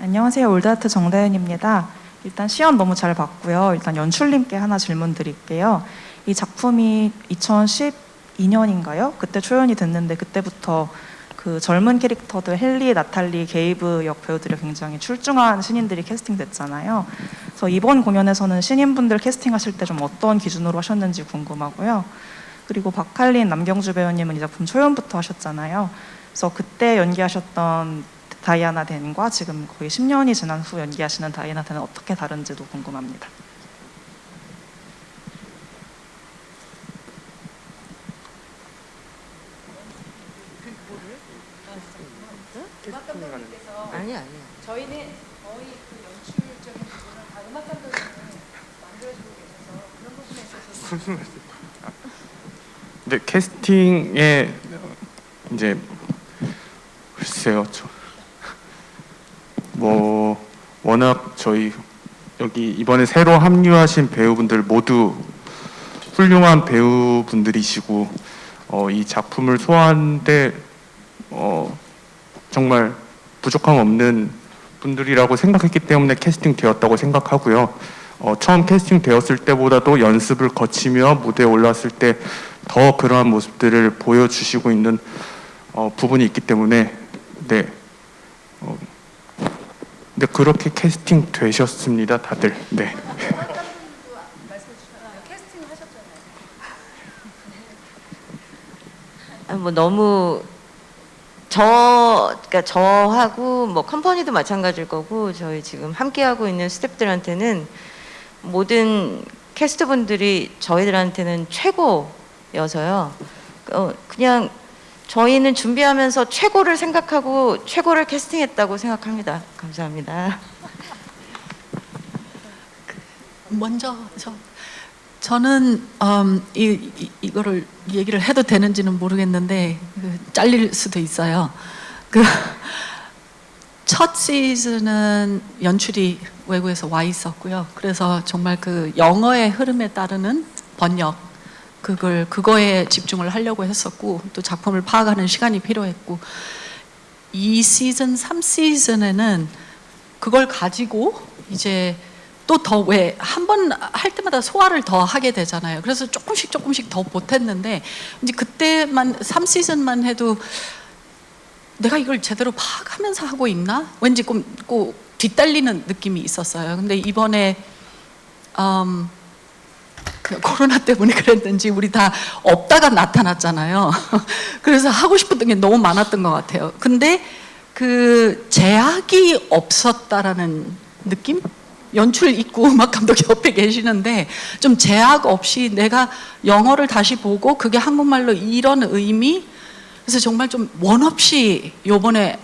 안녕하세요. 올드아트 정다현입니다. 일단 시연 너무 잘 봤고요. 일단 연출님께 하나 질문 드릴게요. 이 작품이 2012년인가요? 그때 초연이 됐는데 그때부터 그 젊은 캐릭터들 헨리, 나탈리, 게이브 역 배우들이 굉장히 출중한 신인들이 캐스팅됐잖아요. 그래서 이번 공연에서는 신인분들 캐스팅하실 때 좀 어떤 기준으로 하셨는지 궁금하고요. 그리고 박할린, 남경주 배우님은 이 작품 초연부터 하셨잖아요. 그래서 그때 연기하셨던 다이아나 댄과 지금 거의 10년이 지난 후 연기하시는 다이아나 댄은 어떻게 다른지도 궁금합니다. 아니야. 저희는 거의 그 연출적인 부분을 다 음악 감독님이 만들어주고 계셔서 그런 부분에 있어서 근데 캐스팅에 이제 글쎄요, 뭐 워낙 저희 여기 이번에 새로 합류하신 배우분들 모두 훌륭한 배우분들이시고 이 작품을 소화하는데 정말 부족함 없는 분들이라고 생각했기 때문에 캐스팅 되었다고 생각하고요. 처음 캐스팅 되었을 때보다도 연습을 거치며 무대에 올랐을 때 더 그러한 모습들을 보여주시고 있는 부분이 있기 때문에 네. 근데 그렇게 캐스팅 되셨습니다, 다들. 네. 뭐 너무 그러니까 저하고 뭐 컴퍼니도 마찬가지일 거고 저희 지금 함께 하고 있는 스태프들한테는 모든 캐스트분들이 저희들한테는 최고여서요. 그냥 저희는 준비하면서 최고를 생각하고 최고를 캐스팅했다고 생각합니다. 감사합니다. 먼저 저는 이거를 얘기를 해도 되는지는 모르겠는데 잘릴 수도 있어요. 첫 시즌은 연출이 외국에서 와 있었고요. 그래서 정말 그 영어의 흐름에 따르는 번역 그거에 집중을 하려고 했었고 또 작품을 파악하는 시간이 필요했고 2시즌, 3시즌에는 그걸 가지고 이제 또 더 왜 한 번 할 때마다 소화를 더 하게 되잖아요. 그래서 조금씩 더 보탰는데 이제 그때만 3시즌만 해도 내가 이걸 제대로 파악하면서 하고 있나? 왠지 꼭 뒷달리는 느낌이 있었어요. 근데 이번에 코로나 때문에 그랬는지 우리 다 없다가 나타났잖아요. 그래서 하고 싶었던 게 너무 많았던 것 같아요. 근데 그 제약이 없었다라는 느낌? 연출 있고 음악 감독이 옆에 계시는데 좀 제약 없이 내가 영어를 다시 보고 그게 한국말로 이런 의미? 그래서 정말 좀 원 없이 요번에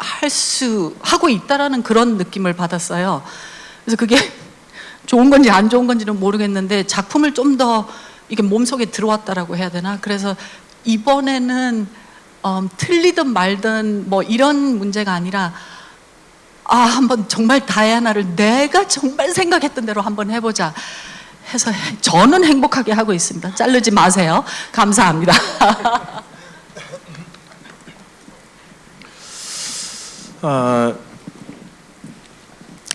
하고 있다라는 그런 느낌을 받았어요. 그래서 그게 좋은 건지 안 좋은 건지는 모르겠는데 작품을 좀 더 이게 몸속에 들어왔다라고 해야 되나? 그래서 이번에는 틀리든 말든 뭐 이런 문제가 아니라 한번 정말 다이아나를 내가 정말 생각했던 대로 한번 해보자 해서 저는 행복하게 하고 있습니다. 자르지 마세요. 감사합니다.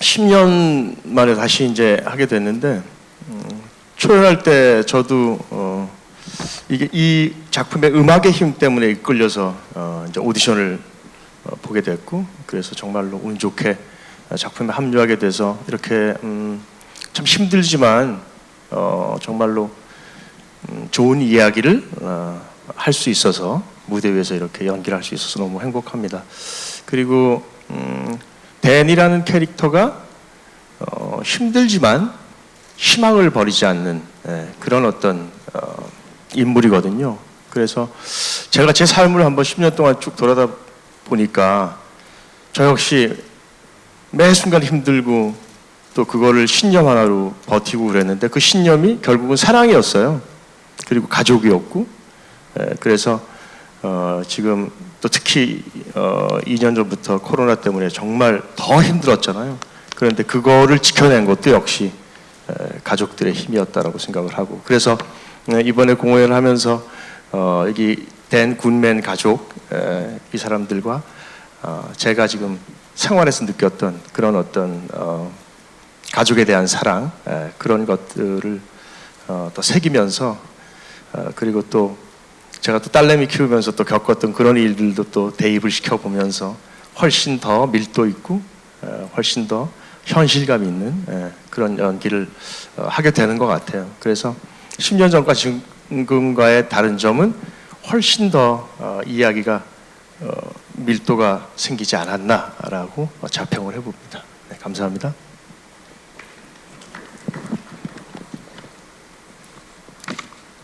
10년 만에 다시 이제 하게 됐는데 초연할 때 저도 이게 이 작품의 음악의 힘 때문에 이끌려서 이제 오디션을 보게 됐고 그래서 정말로 운 좋게 작품에 합류하게 돼서 이렇게 참 힘들지만 정말로 좋은 이야기를 할 수 있어서 무대 위에서 이렇게 연기를 할 수 있어서 너무 행복합니다. 그리고 댄이라는 캐릭터가 힘들지만 희망을 버리지 않는 그런 어떤 인물이거든요. 그래서 제가 제 삶을 한번 10년 동안 쭉 돌아다 보니까 저 역시 매 순간 힘들고 또 그거를 신념 하나로 버티고 그랬는데 그 신념이 결국은 사랑이었어요. 그리고 가족이었고 그래서 지금 또 특히 2년 전부터 코로나 때문에 정말 더 힘들었잖아요. 그런데 그거를 지켜낸 것도 역시 가족들의 힘이었다라고 생각을 하고 그래서 이번에 공연을 하면서 여기 댄 굿맨 가족 이 사람들과 제가 지금 생활에서 느꼈던 그런 어떤 가족에 대한 사랑 그런 것들을 또 새기면서 그리고 또 제가 또 딸내미 키우면서 또 겪었던 그런 일들도 또 대입을 시켜보면서 훨씬 더 밀도 있고 훨씬 더 현실감 있는 그런 연기를 하게 되는 것 같아요. 그래서 10년 전과 지금과의 다른 점은 훨씬 더 이야기가 밀도가 생기지 않았나라고 자평을 해봅니다. 네, 감사합니다.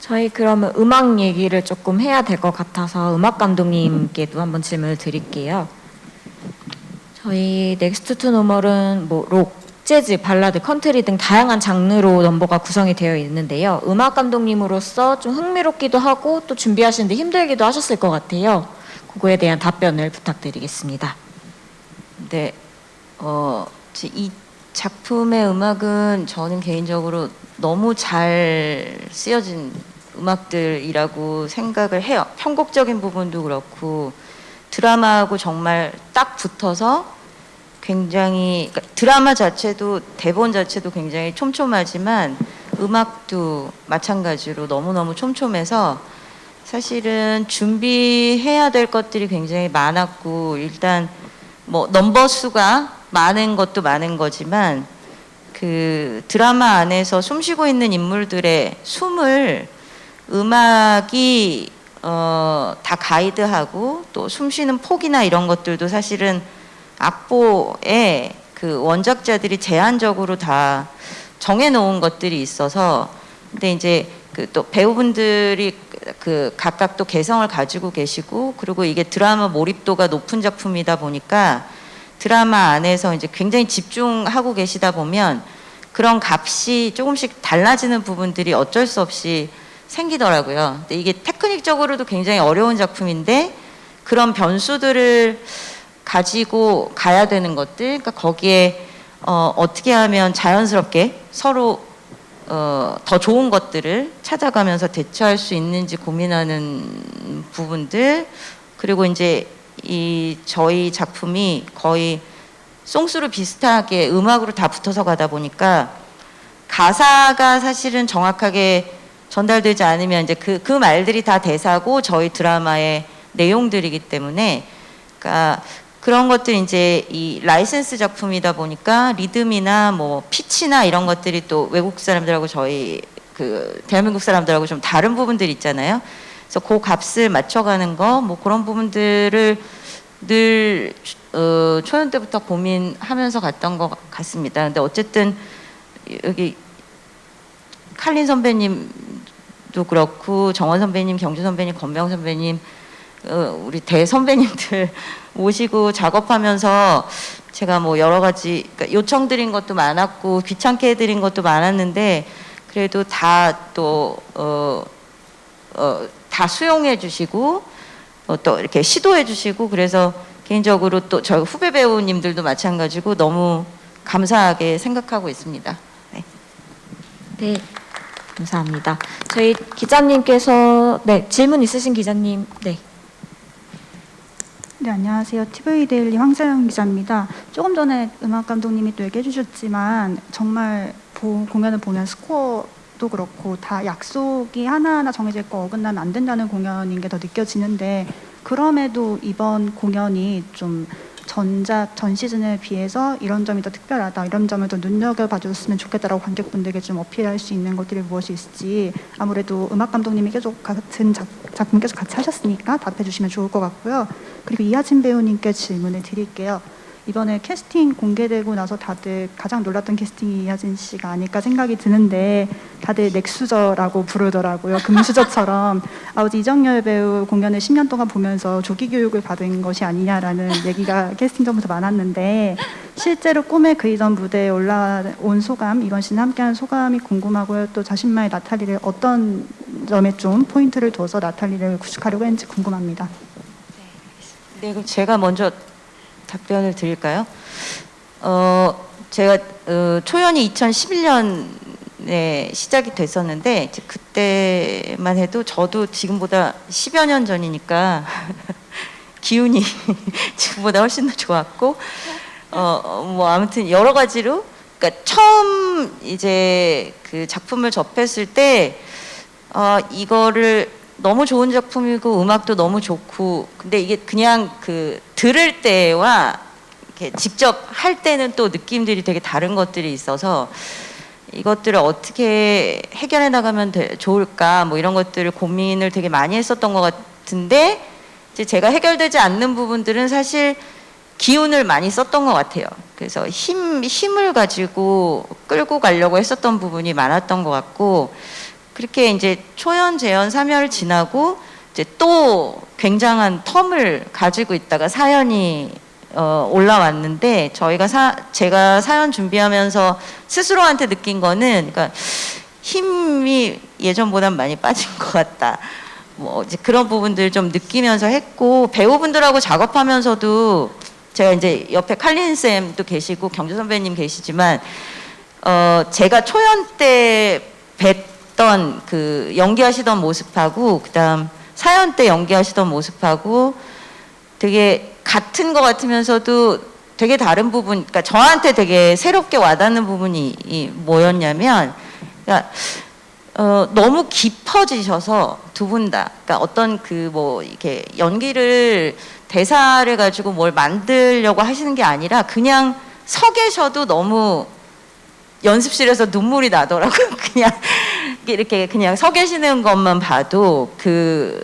저희 그러면 음악 얘기를 조금 해야 될 것 같아서 음악 감독님께도 한번 질문을 드릴게요. 저희 넥스트 투 노멀은 뭐 록, 재즈, 발라드, 컨트리 등 다양한 장르로 넘버가 구성이 되어 있는데요. 음악 감독님으로서 좀 흥미롭기도 하고 또 준비하시는데 힘들기도 하셨을 것 같아요. 그거에 대한 답변을 부탁드리겠습니다. 네, 이 작품의 음악은 저는 개인적으로 너무 잘 쓰여진 음악들이라고 생각을 해요. 편곡적인 부분도 그렇고 드라마하고 정말 딱 붙어서 굉장히, 그러니까 드라마 자체도 대본 자체도 굉장히 촘촘하지만 음악도 마찬가지로 너무너무 촘촘해서 사실은 준비해야 될 것들이 굉장히 많았고, 일단 뭐 넘버 수가 많은 것도 많은 거지만 그 드라마 안에서 숨쉬고 있는 인물들의 숨을 음악이 다 가이드하고 또 숨쉬는 폭이나 이런 것들도 사실은 악보에 그 원작자들이 제한적으로 다 정해놓은 것들이 있어서, 근데 이제 그 또 배우분들이 그 각각 또 개성을 가지고 계시고, 그리고 이게 드라마 몰입도가 높은 작품이다 보니까 드라마 안에서 이제 굉장히 집중하고 계시다 보면 그런 값이 조금씩 달라지는 부분들이 어쩔 수 없이 생기더라고요. 근데 이게 테크닉적으로도 굉장히 어려운 작품인데 그런 변수들을 가지고 가야 되는 것들, 그러니까 거기에 어떻게 하면 자연스럽게 서로 더 좋은 것들을 찾아가면서 대처할 수 있는지 고민하는 부분들, 그리고 이제 이 저희 작품이 거의 송수로 비슷하게 음악으로 다 붙어서 가다 보니까 가사가 사실은 정확하게 전달되지 않으면 이제 그 말들이 다 대사고 저희 드라마의 내용들이기 때문에, 그러니까 그런 것들 이제 이 라이센스 작품이다 보니까 리듬이나 뭐 피치나 이런 것들이 또 외국 사람들하고 저희 그 대한민국 사람들하고 좀 다른 부분들이 있잖아요. 그래서 그 값을 맞춰가는 거 뭐 그런 부분들을 늘 초연 때부터 고민하면서 갔던 것 같습니다. 근데 어쨌든 여기 칼린 선배님도 그렇고 정원 선배님, 경주 선배님, 건명 선배님, 우리 대 선배님들 모시고 작업하면서 제가 뭐 여러 가지 그러니까 요청드린 것도 많았고 귀찮게 해드린 것도 많았는데 그래도 다 또 다 수용해 주시고 또 이렇게 시도해 주시고, 그래서 개인적으로 또 저희 후배 배우님들도 마찬가지고 너무 감사하게 생각하고 있습니다. 네. 네, 감사합니다. 저희 기자님께서 질문 있으신 기자님. 네. 네, 안녕하세요. TV데일리 황세영 기자입니다. 조금 전에 음악 감독님이 또 얘기해 주셨지만 정말 공연을 보면 스코어도 그렇고 다 약속이 하나하나 정해져 있고 어긋나면 안 된다는 공연인 게 더 느껴지는데, 그럼에도 이번 공연이 좀 전작 전 시즌에 비해서 이런 점이 더 특별하다, 이런 점을 더 눈여겨봐줬으면 좋겠다라고 관객분들에게 좀 어필할 수 있는 것들이 무엇이 있을지, 아무래도 음악 감독님이 계속 같은 작품 계속 같이 하셨으니까 답해 주시면 좋을 것 같고요. 그리고 이하진 배우님께 질문을 드릴게요. 이번에 캐스팅 공개되고 나서 다들 가장 놀랐던 캐스팅이 이하진 씨가 아닐까 생각이 드는데, 다들 넥수저라고 부르더라고요. 금수저처럼. 아버지 이정열 배우 공연을 10년 동안 보면서 조기 교육을 받은 것이 아니냐라는 얘기가 캐스팅 전부터 많았는데, 실제로 꿈의 그 이전 무대에 올라온 소감, 이번 시즌 함께한 소감이 궁금하고요. 또 자신만의 나탈리를 어떤 점에 좀 포인트를 둬서 나탈리를 구축하려고 했는지 궁금합니다. 네, 그럼 제가 먼저 답변을 드릴까요? 제가 초연이 2011년에 시작이 됐었는데 이제 그때만 해도 저도 지금보다 10여 년 전이니까 기운이 지금보다 훨씬 더 좋았고 뭐 아무튼 여러 가지로, 그러니까 처음 이제 그 작품을 접했을 때 이거를 너무 좋은 작품이고 음악도 너무 좋고, 근데 이게 그냥 그 들을 때와 이렇게 직접 할 때는 또 느낌들이 되게 다른 것들이 있어서 이것들을 어떻게 해결해 나가면 좋을까 뭐 이런 것들을 고민을 되게 많이 했었던 것 같은데, 이제 제가 해결되지 않는 부분들은 사실 기운을 많이 썼던 것 같아요. 그래서 힘을 가지고 끌고 가려고 했었던 부분이 많았던 것 같고, 그렇게 이제 초연, 재연, 3열 지나고 이제 또 굉장한 텀을 가지고 있다가 사연이 올라왔는데, 제가 사연 준비하면서 스스로한테 느낀 거는, 그러니까 힘이 예전보단 많이 빠진 것 같다. 뭐 이제 그런 부분들 좀 느끼면서 했고, 배우분들하고 작업하면서도 제가 이제 옆에 칼린 쌤도 계시고 경주 선배님 계시지만, 제가 초연 때 뵀던 그 연기하시던 모습하고 그다음 사연 때 연기하시던 모습하고 되게 같은 것 같으면서도 되게 다른 부분, 그러니까 저한테 되게 새롭게 와닿는 부분이 뭐였냐면, 그러니까 너무 깊어지셔서 두 분 다, 그러니까 어떤 그 뭐 이렇게 연기를 대사를 가지고 뭘 만들려고 하시는 게 아니라 그냥 서 계셔도 너무 연습실에서 눈물이 나더라고요. 그냥 이렇게 그냥 서 계시는 것만 봐도 그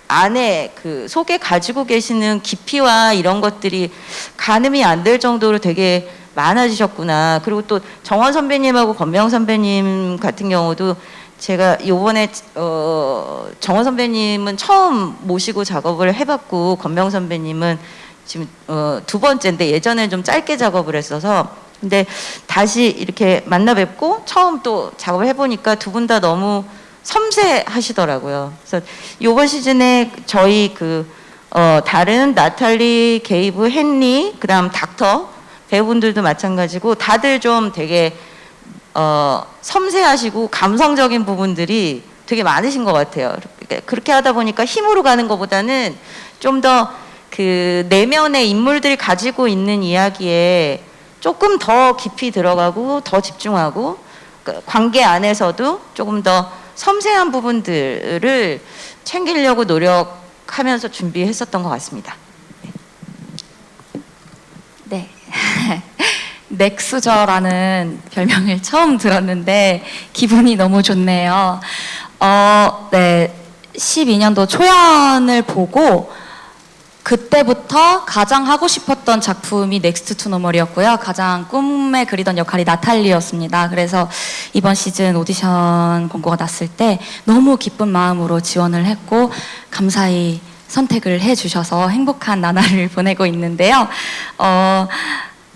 안에 그 속에 가지고 계시는 깊이와 이런 것들이 가늠이 안 될 정도로 되게 많아지셨구나. 그리고 또 정원 선배님하고 권명 선배님 같은 경우도 제가 요번에 정원 선배님은 처음 모시고 작업을 해봤고, 권명 선배님은 지금 두 번째인데 예전에 좀 짧게 작업을 했어서, 근데 다시 이렇게 만나 뵙고 처음 또 작업을 해보니까 두 분 다 너무 섬세하시더라고요. 그래서 요번 시즌에 저희 다른 나탈리, 게이브, 헨리, 그다음 닥터 배우분들도 마찬가지고 다들 좀 되게 섬세하시고 감성적인 부분들이 되게 많으신 것 같아요. 그렇게 하다 보니까 힘으로 가는 것보다는 좀 더 그 내면의 인물들이 가지고 있는 이야기에 조금 더 깊이 들어가고 더 집중하고, 관계 안에서도 조금 더 섬세한 부분들을 챙기려고 노력하면서 준비했었던 것 같습니다. 네. 넥수저라는 별명을 처음 들었는데 기분이 너무 좋네요. 네. 12년도 초연을 보고 그때부터 가장 하고 싶었던 작품이 넥스트 투 노멀이었고요. 가장 꿈에 그리던 역할이 나탈리였습니다. 그래서 이번 시즌 오디션 공고가 났을 때 너무 기쁜 마음으로 지원을 했고, 감사히 선택을 해주셔서 행복한 나날을 보내고 있는데요.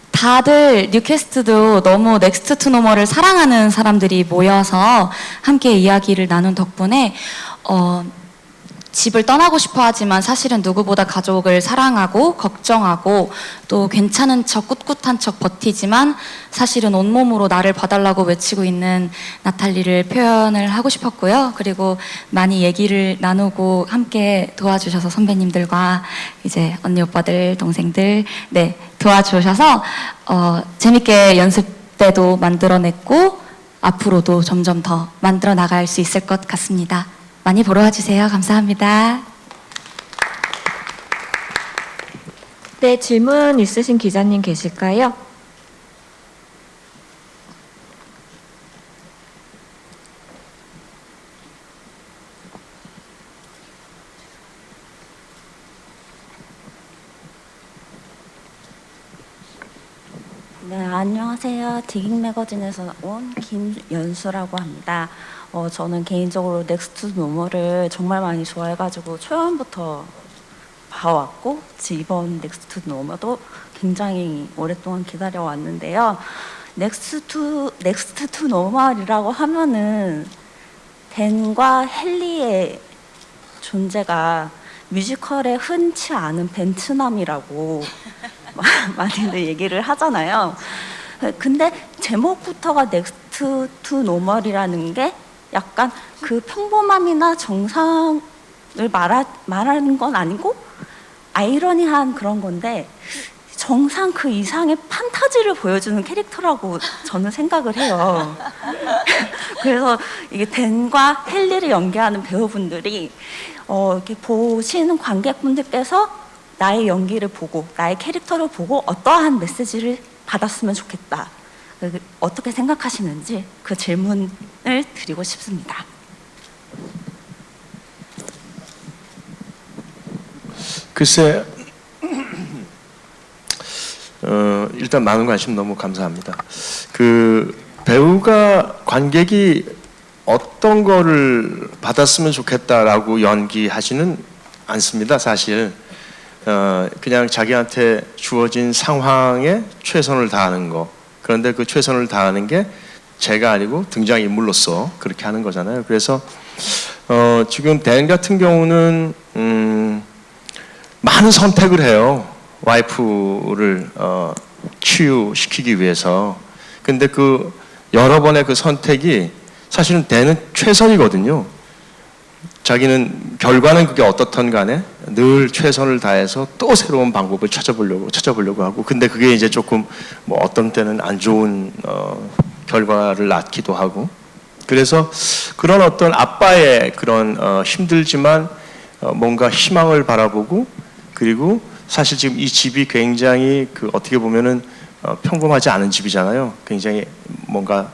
다들 뉴캐스트도 너무 넥스트 투 노멀을 사랑하는 사람들이 모여서 함께 이야기를 나눈 덕분에 집을 떠나고 싶어 하지만 사실은 누구보다 가족을 사랑하고 걱정하고 또 괜찮은 척 꿋꿋한 척 버티지만 사실은 온몸으로 나를 봐달라고 외치고 있는 나탈리를 표현을 하고 싶었고요. 그리고 많이 얘기를 나누고 함께 도와주셔서 선배님들과 이제 언니 오빠들 동생들 네 도와주셔서 재밌게 연습 때도 만들어냈고 앞으로도 점점 더 만들어 나갈 수 있을 것 같습니다. 많이 보러 와주세요. 감사합니다. 네, 질문 있으신 기자님 계실까요? 네, 안녕하세요. 디깅 매거진에서 온 김연수라고 합니다. 저는 개인적으로 넥스트 노멀을 정말 많이 좋아해가지고 초연부터 봐왔고 이번 넥스트 노멀도 굉장히 오랫동안 기다려왔는데요. 넥스트 투 노멀이라고 하면은 댄과 헨리의 존재가 뮤지컬에 흔치 않은 벤츠남이라고 많이들 얘기를 하잖아요. 근데 제목부터가 넥스트 투 노멀이라는 게 약간 그 평범함이나 정상을 말하는 건 아니고 아이러니한 그런 건데 정상 그 이상의 판타지를 보여주는 캐릭터라고 저는 생각을 해요. 그래서 이게 댄과 헨리를 연기하는 배우분들이 이렇게 보시는 관객분들께서 나의 연기를 보고 나의 캐릭터를 보고 어떠한 메시지를 받았으면 좋겠다. 어떻게 생각하시는지 그 질문을 드리고 싶습니다. 글쎄, 일단 많은 관심 너무 감사합니다. 그 배우가 관객이 어떤 거를 받았으면 좋겠다라고 연기하지는 않습니다. 사실 그냥 자기한테 주어진 상황에 최선을 다하는 거. 그런데 그 최선을 다하는 게 제가 아니고 등장인물로서 그렇게 하는 거잖아요. 그래서 지금 댄 같은 경우는 많은 선택을 해요. 와이프를 치유시키기 위해서. 근데 그 여러 번의 그 선택이 사실은 댄은 최선이거든요. 자기는 결과는 그게 어떻든 간에 늘 최선을 다해서 또 새로운 방법을 찾아보려고 하고, 근데 그게 이제 조금 뭐 어떤 때는 안 좋은 결과를 낳기도 하고, 그래서 그런 어떤 아빠의 그런 힘들지만 뭔가 희망을 바라보고, 그리고 사실 지금 이 집이 굉장히 그 어떻게 보면은 평범하지 않은 집이잖아요. 굉장히 뭔가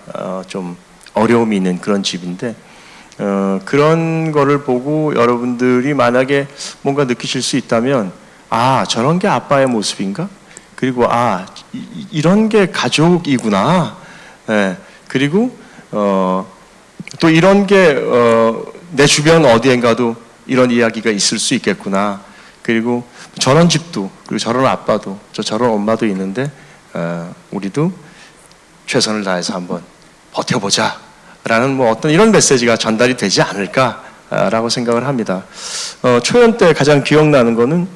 좀 어려움이 있는 그런 집인데, 그런 거를 보고 여러분들이 만약에 뭔가 느끼실 수 있다면, 아, 저런 게 아빠의 모습인가? 그리고 아, 이런 게 가족이구나. 네. 그리고 또 이런 게 내 주변 어디엔가도 이런 이야기가 있을 수 있겠구나. 그리고 저런 집도, 그리고 저런 아빠도, 저런 엄마도 있는데 우리도 최선을 다해서 한번 버텨보자 라는 뭐 어떤 이런 메시지가 전달이 되지 않을까라고 생각을 합니다. 초연 때 가장 기억나는 거는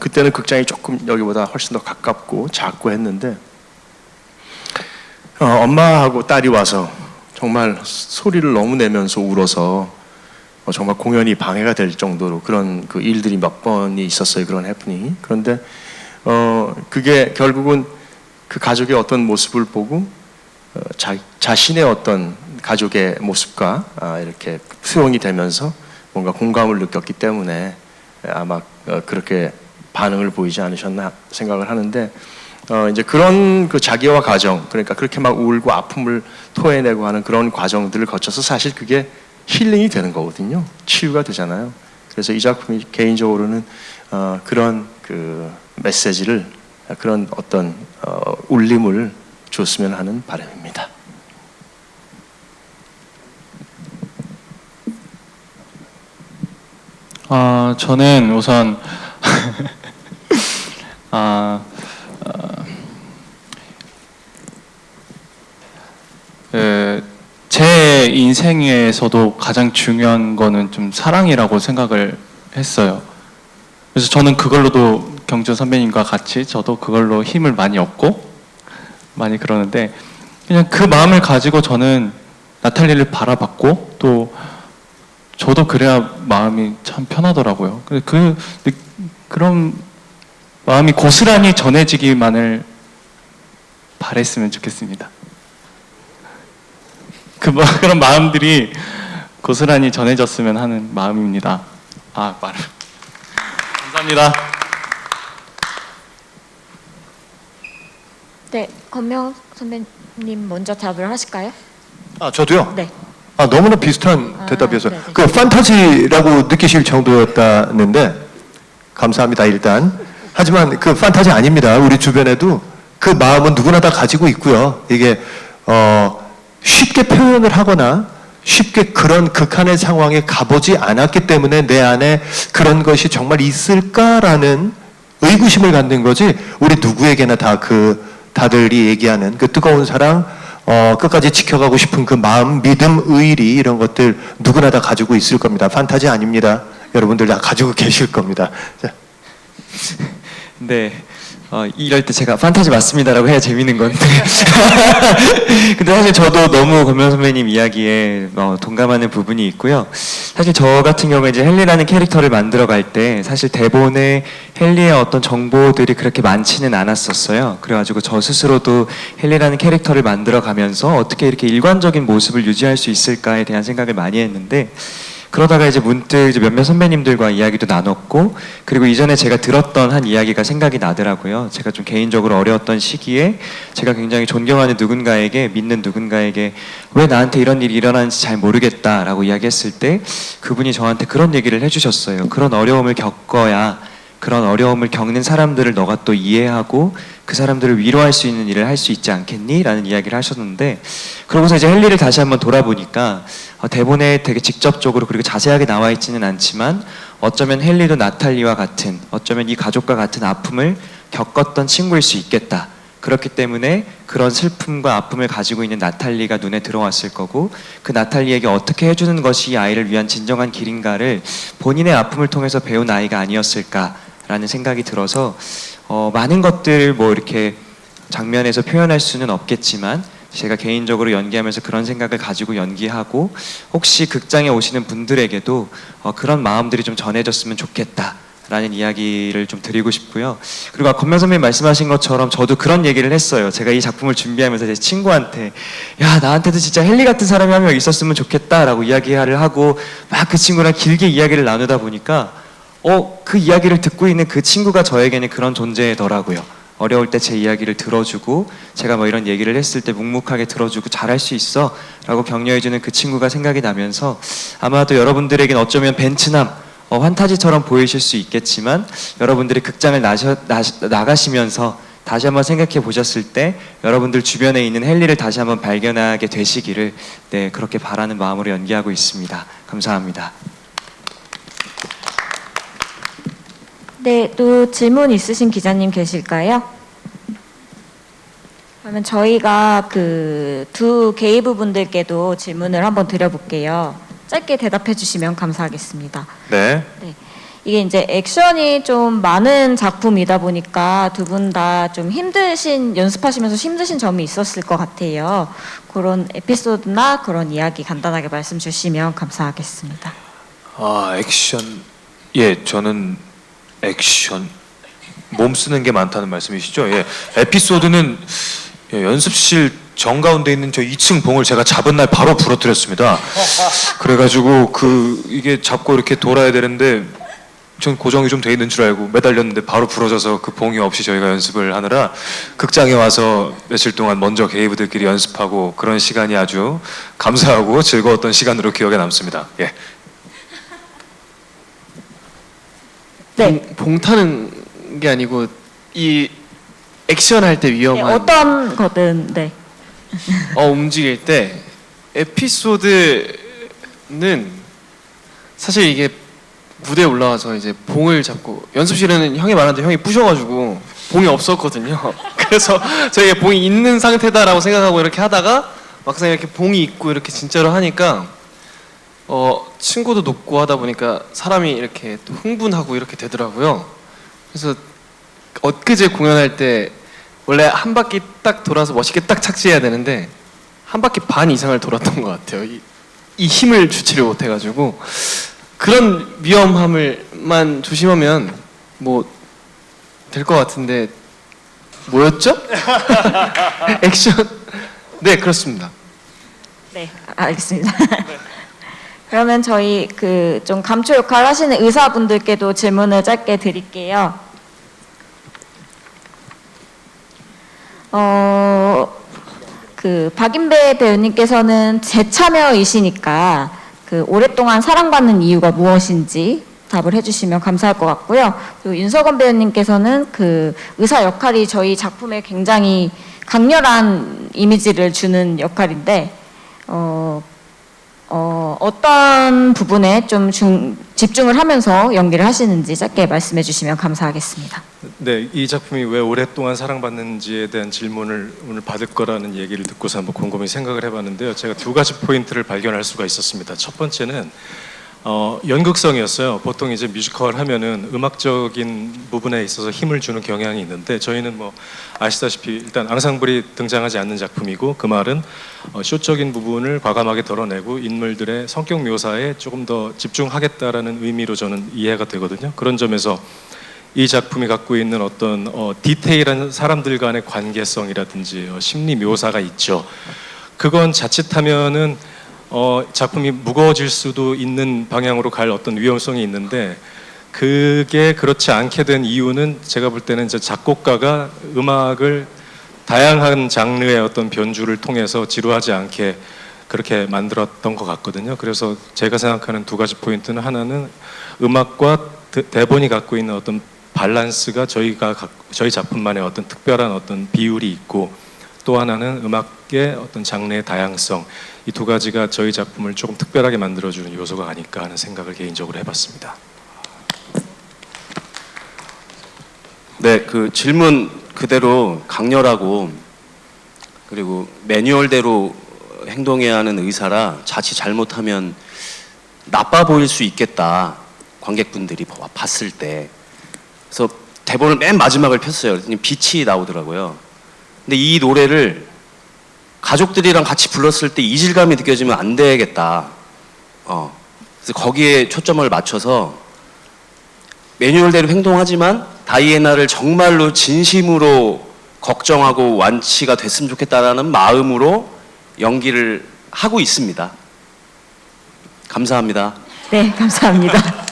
그때는 극장이 조금 여기보다 훨씬 더 가깝고 작고 했는데 엄마하고 딸이 와서 정말 소리를 너무 내면서 울어서 정말 공연이 방해가 될 정도로 그런 그 일들이 몇 번이 있었어요. 그런 해프닝이. 그런데 그게 결국은 그 가족의 어떤 모습을 보고 자신의 어떤 가족의 모습과 이렇게 수용이 되면서 뭔가 공감을 느꼈기 때문에 아마 그렇게 반응을 보이지 않으셨나 생각을 하는데, 이제 그런 그 자기와 가정, 그러니까 그렇게 막 울고 아픔을 토해내고 하는 그런 과정들을 거쳐서 사실 그게 힐링이 되는 거거든요. 치유가 되잖아요. 그래서 이 작품이 개인적으로는 그런 그 메시지를, 그런 어떤 울림을 줬으면 하는 바람입니다. 저는 우선 제 인생에서도 가장 중요한 거는 좀 사랑이라고 생각을 했어요. 그래서 저는 그걸로도 경준 선배님과 같이 저도 그걸로 힘을 많이 얻고 많이 그러는데, 그냥 그 마음을 가지고 저는 나탈리를 바라봤고 또 저도 그래야 마음이 참 편하더라고요. 그런 마음이 고스란히 전해지기만을 바랬으면 좋겠습니다. 그런 마음들이 고스란히 전해졌으면 하는 마음입니다. 감사합니다. 네, 권명 선배님 먼저 답을 하실까요? 저도요? 네. 너무나 비슷한 대답이어서 네네. 그 판타지라고 느끼실 정도였다는데 감사합니다, 일단. 하지만 그 판타지 아닙니다. 우리 주변에도 그 마음은 누구나 다 가지고 있고요. 이게 쉽게 표현을 하거나 쉽게 그런 극한의 상황에 가보지 않았기 때문에 내 안에 그런 것이 정말 있을까라는 의구심을 갖는 거지, 우리 누구에게나 다 다들이 얘기하는 그 뜨거운 사랑, 끝까지 지켜가고 싶은 그 마음, 믿음, 의리, 이런 것들 누구나 다 가지고 있을 겁니다. 판타지 아닙니다. 여러분들 다 가지고 계실 겁니다. 자. 네. 이럴 때 제가 판타지 맞습니다라고 해야 재밌는 건데 근데 사실 저도 너무 권명 선배님 이야기에 동감하는 부분이 있고요. 사실 저 같은 경우에 이제 헨리라는 캐릭터를 만들어갈 때 사실 대본에 헨리의 어떤 정보들이 그렇게 많지는 않았었어요. 그래가지고 저 스스로도 헨리라는 캐릭터를 만들어가면서 어떻게 이렇게 일관적인 모습을 유지할 수 있을까에 대한 생각을 많이 했는데, 그러다가 이제 문득 이제 몇몇 선배님들과 이야기도 나눴고, 그리고 이전에 제가 들었던 한 이야기가 생각이 나더라고요. 제가 좀 개인적으로 어려웠던 시기에 제가 굉장히 존경하는 누군가에게, 믿는 누군가에게 왜 나한테 이런 일이 일어나는지 잘 모르겠다라고 이야기했을 때 그분이 저한테 그런 얘기를 해주셨어요. 그런 어려움을 겪어야 그런 어려움을 겪는 사람들을 너가 또 이해하고 그 사람들을 위로할 수 있는 일을 할 수 있지 않겠니? 라는 이야기를 하셨는데, 그러고서 이제 헨리를 다시 한번 돌아보니까 대본에 되게 직접적으로 그리고 자세하게 나와 있지는 않지만 어쩌면 헨리도 나탈리와 같은, 어쩌면 이 가족과 같은 아픔을 겪었던 친구일 수 있겠다. 그렇기 때문에 그런 슬픔과 아픔을 가지고 있는 나탈리가 눈에 들어왔을 거고, 그 나탈리에게 어떻게 해주는 것이 이 아이를 위한 진정한 길인가를 본인의 아픔을 통해서 배운 아이가 아니었을까라는 생각이 들어서 많은 것들 뭐 이렇게 장면에서 표현할 수는 없겠지만 제가 개인적으로 연기하면서 그런 생각을 가지고 연기하고, 혹시 극장에 오시는 분들에게도 그런 마음들이 좀 전해졌으면 좋겠다 라는 이야기를 좀 드리고 싶고요. 그리고 권명 선배님 말씀하신 것처럼 저도 그런 얘기를 했어요. 제가 이 작품을 준비하면서 제 친구한테, 야, 나한테도 진짜 헨리 같은 사람이 한 명 있었으면 좋겠다 라고 이야기를 하고 막 그 친구랑 길게 이야기를 나누다 보니까 그 이야기를 듣고 있는 그 친구가 저에게는 그런 존재더라고요. 어려울 때 제 이야기를 들어주고, 제가 뭐 이런 얘기를 했을 때 묵묵하게 들어주고 잘할 수 있어 라고 격려해주는 그 친구가 생각이 나면서, 아마도 여러분들에겐 어쩌면 벤츠남, 환타지처럼 보이실 수 있겠지만 여러분들이 극장을 나가시면서 다시 한번 생각해 보셨을 때 여러분들 주변에 있는 헨리를 다시 한번 발견하게 되시기를 그렇게 바라는 마음으로 연기하고 있습니다. 감사합니다. 네, 또 질문 있으신 기자님 계실까요? 그러면 저희가 그 두 게이브 분들께도 질문을 한번 드려볼게요. 짧게 대답해 주시면 감사하겠습니다. 네. 네. 이게 이제 액션이 좀 많은 작품이다 보니까 두 분 다 좀 연습하시면서 힘드신 점이 있었을 것 같아요. 그런 에피소드나 그런 이야기 간단하게 말씀 주시면 감사하겠습니다. 액션. 예, 저는 액션. 몸 쓰는 게 많다는 말씀이시죠? 예. 에피소드는 연습실 정가운데 있는 저 2층 봉을 제가 잡은 날 바로 부러뜨렸습니다. 그래가지고 이게 잡고 이렇게 돌아야 되는데 전 고정이 좀 돼 있는 줄 알고 매달렸는데 바로 부러져서 그 봉이 없이 저희가 연습을 하느라 극장에 와서 며칠 동안 먼저 게이브들끼리 연습하고, 그런 시간이 아주 감사하고 즐거웠던 시간으로 기억에 남습니다. 예. 네. 봉 타는 게 아니고 이 액션 할 때 위험한 어떤 거든 움직일 때 에피소드는 사실 이게 무대에 올라와서 이제 봉을 잡고, 연습실에는 형이 많은데 형이 부셔가지고 봉이 없었거든요. 그래서 저희가 봉이 있는 상태다라고 생각하고 이렇게 하다가 막상 이렇게 봉이 있고 이렇게 진짜로 하니까 층고도 높고 하다 보니까 사람이 이렇게 또 흥분하고 이렇게 되더라고요. 그래서 엊그제 공연할 때 원래 한 바퀴 딱 돌아서 멋있게 딱 착지해야 되는데 한 바퀴 반 이상을 돌았던 것 같아요. 이 힘을 주지를 못해가지고, 그런 위험함을만 조심하면 뭐 될 것 같은데 뭐였죠? 액션. 네, 그렇습니다. 네, 알겠습니다. 그러면 저희 좀 감초 역할 하시는 의사분들께도 질문을 짧게 드릴게요. 박인배 배우님께서는 재참여이시니까 오랫동안 사랑받는 이유가 무엇인지 답을 해주시면 감사할 것 같고요. 그리고 윤석원 배우님께서는 의사 역할이 저희 작품에 굉장히 강렬한 이미지를 주는 역할인데 어떤 부분에 좀 집중을 하면서 연기를 하시는지 짧게 말씀해 주시면 감사하겠습니다. 네, 이 작품이 왜 오랫동안 사랑받는지에 대한 질문을 오늘 받을 거라는 얘기를 듣고서 한번 곰곰이 생각을 해봤는데요. 제가 두 가지 포인트를 발견할 수가 있었습니다. 첫 번째는 연극성이었어요. 보통 이제 뮤지컬 하면은 음악적인 부분에 있어서 힘을 주는 경향이 있는데, 저희는 뭐 아시다시피 일단 앙상블이 등장하지 않는 작품이고, 그 말은 쇼적인 부분을 과감하게 덜어내고 인물들의 성격 묘사에 조금 더 집중하겠다라는 의미로 저는 이해가 되거든요. 그런 점에서 이 작품이 갖고 있는 어떤 디테일한 사람들 간의 관계성이라든지 심리 묘사가 있죠. 그건 자칫하면은 작품이 무거워질 수도 있는 방향으로 갈 어떤 위험성이 있는데, 그게 그렇지 않게 된 이유는 제가 볼 때는 이제 작곡가가 음악을 다양한 장르의 어떤 변주를 통해서 지루하지 않게 그렇게 만들었던 것 같거든요. 그래서 제가 생각하는 두 가지 포인트는, 하나는 음악과 대본이 갖고 있는 어떤 밸런스가 저희 작품만의 어떤 특별한 어떤 비율이 있고, 또 하나는 음악의 어떤 장르의 다양성, 이 두 가지가 저희 작품을 조금 특별하게 만들어주는 요소가 아닐까 하는 생각을 개인적으로 해봤습니다. 네, 그 질문 그대로 강렬하고 그리고 매뉴얼대로 행동해야 하는 의사라 자칫 잘못하면 나빠 보일 수 있겠다, 관객분들이 봤을 때. 그래서 대본을 맨 마지막을 폈어요. 그랬더니 빛이 나오더라고요. 근데 이 노래를 가족들이랑 같이 불렀을 때 이질감이 느껴지면 안 되겠다. 그래서 거기에 초점을 맞춰서 매뉴얼대로 행동하지만 다이애나를 정말로 진심으로 걱정하고 완치가 됐으면 좋겠다라는 마음으로 연기를 하고 있습니다. 감사합니다. 네, 감사합니다.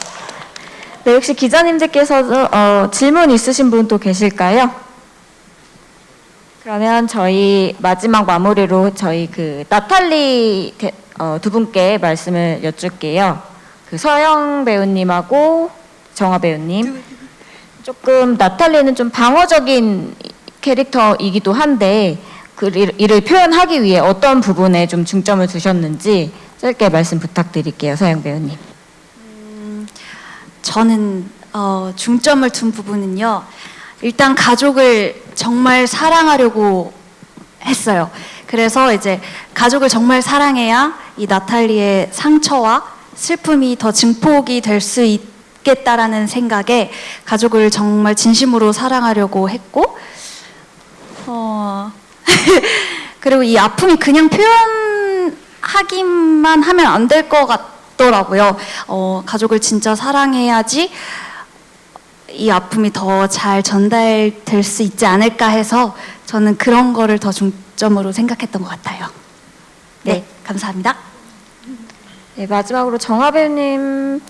네, 혹시 기자님들께서도 질문 있으신 분 또 계실까요? 그러면 저희 마지막 마무리로 저희 그 나탈리 두 분께 말씀을 여쭐게요. 그 서영 배우님하고 정화 배우님. 조금 나탈리는 좀 방어적인 캐릭터이기도 한데 이를 표현하기 위해 어떤 부분에 좀 중점을 두셨는지 짧게 말씀 부탁드릴게요, 서영 배우님. 저는 중점을 둔 부분은요, 일단 가족을 정말 사랑하려고 했어요. 그래서 이제 가족을 정말 사랑해야 이 나탈리의 상처와 슬픔이 더 증폭이 될 수 있겠다라는 생각에 가족을 정말 진심으로 사랑하려고 했고, 그리고 이 아픔이 그냥 표현하기만 하면 안 될 것 같더라고요. 가족을 진짜 사랑해야지 이 아픔이 더 잘 전달될 수 있지 않을까 해서 저는 그런 거를 더 중점으로 생각했던 것 같아요. 네, 감사합니다. 네, 마지막으로 정화 배우님,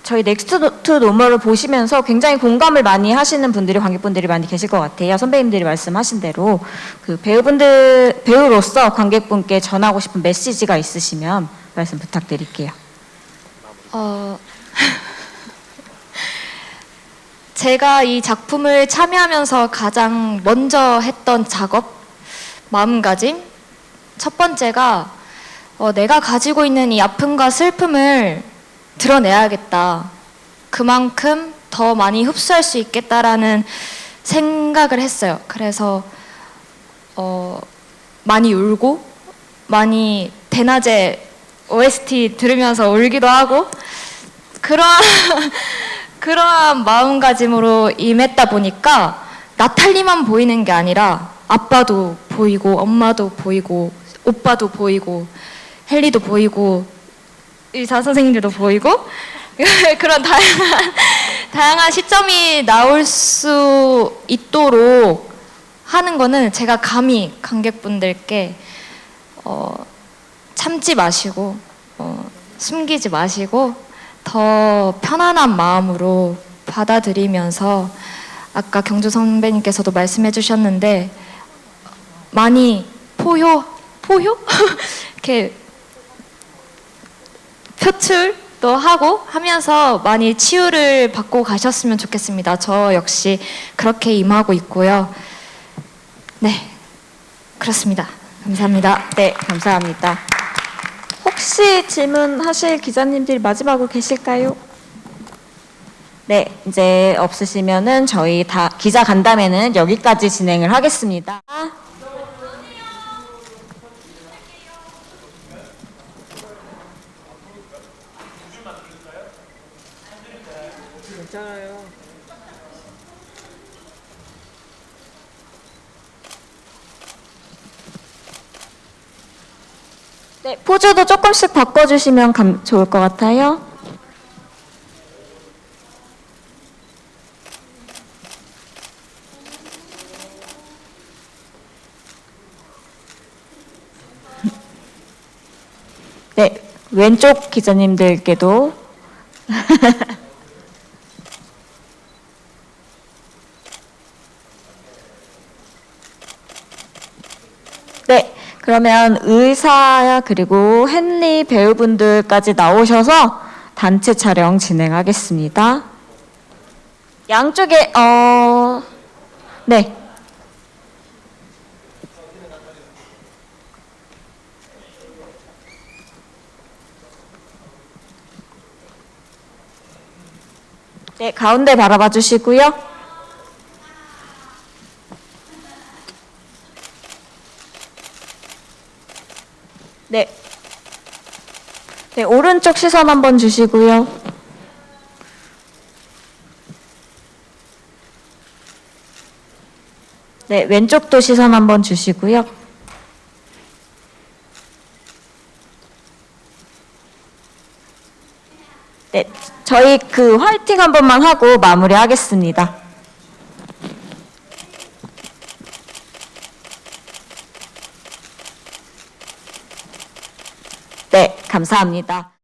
저희 넥스트 투 노멀을 보시면서 굉장히 공감을 많이 하시는 분들이, 관객분들이 많이 계실 것 같아요. 선배님들이 말씀하신 대로 그 배우로서 관객분께 전하고 싶은 메시지가 있으시면 말씀 부탁드릴게요. 제가 이 작품을 참여하면서 가장 먼저 했던 작업, 마음가짐, 첫 번째가 내가 가지고 있는 이 아픔과 슬픔을 드러내야겠다. 그만큼 더 많이 흡수할 수 있겠다라는 생각을 했어요. 그래서 많이 울고 많이 대낮에 OST 들으면서 울기도 하고 그러한 마음가짐으로 임했다 보니까 나탈리만 보이는 게 아니라 아빠도 보이고 엄마도 보이고 오빠도 보이고 헨리도 보이고 의사 선생님들도 보이고 그런 다양한 시점이 나올 수 있도록 하는 거는 제가 감히 관객분들께 참지 마시고 숨기지 마시고 더 편안한 마음으로 받아들이면서 아까 경주 선배님께서도 말씀해 주셨는데 많이 포효? 이렇게 표출도 하고 하면서 많이 치유를 받고 가셨으면 좋겠습니다. 저 역시 그렇게 임하고 있고요. 네, 그렇습니다. 감사합니다. 네, 감사합니다. 혹시 질문하실 기자님들이 마지막으로 계실까요? 네, 이제 없으시면은 저희 다 기자 간담회는 여기까지 진행을 하겠습니다. 괜찮아요. 네, 포즈도 조금씩 바꿔주시면 좋을 것 같아요. 네, 왼쪽 기자님들께도 네, 그러면 의사 그리고 헨리 배우분들까지 나오셔서 단체 촬영 진행하겠습니다. 양쪽에 네. 네, 가운데 바라봐 주시고요. 네. 네, 오른쪽 시선 한번 주시고요. 네, 왼쪽도 시선 한번 주시고요. 네, 저희 그 화이팅 한 번만 하고 마무리하겠습니다. 네, 감사합니다.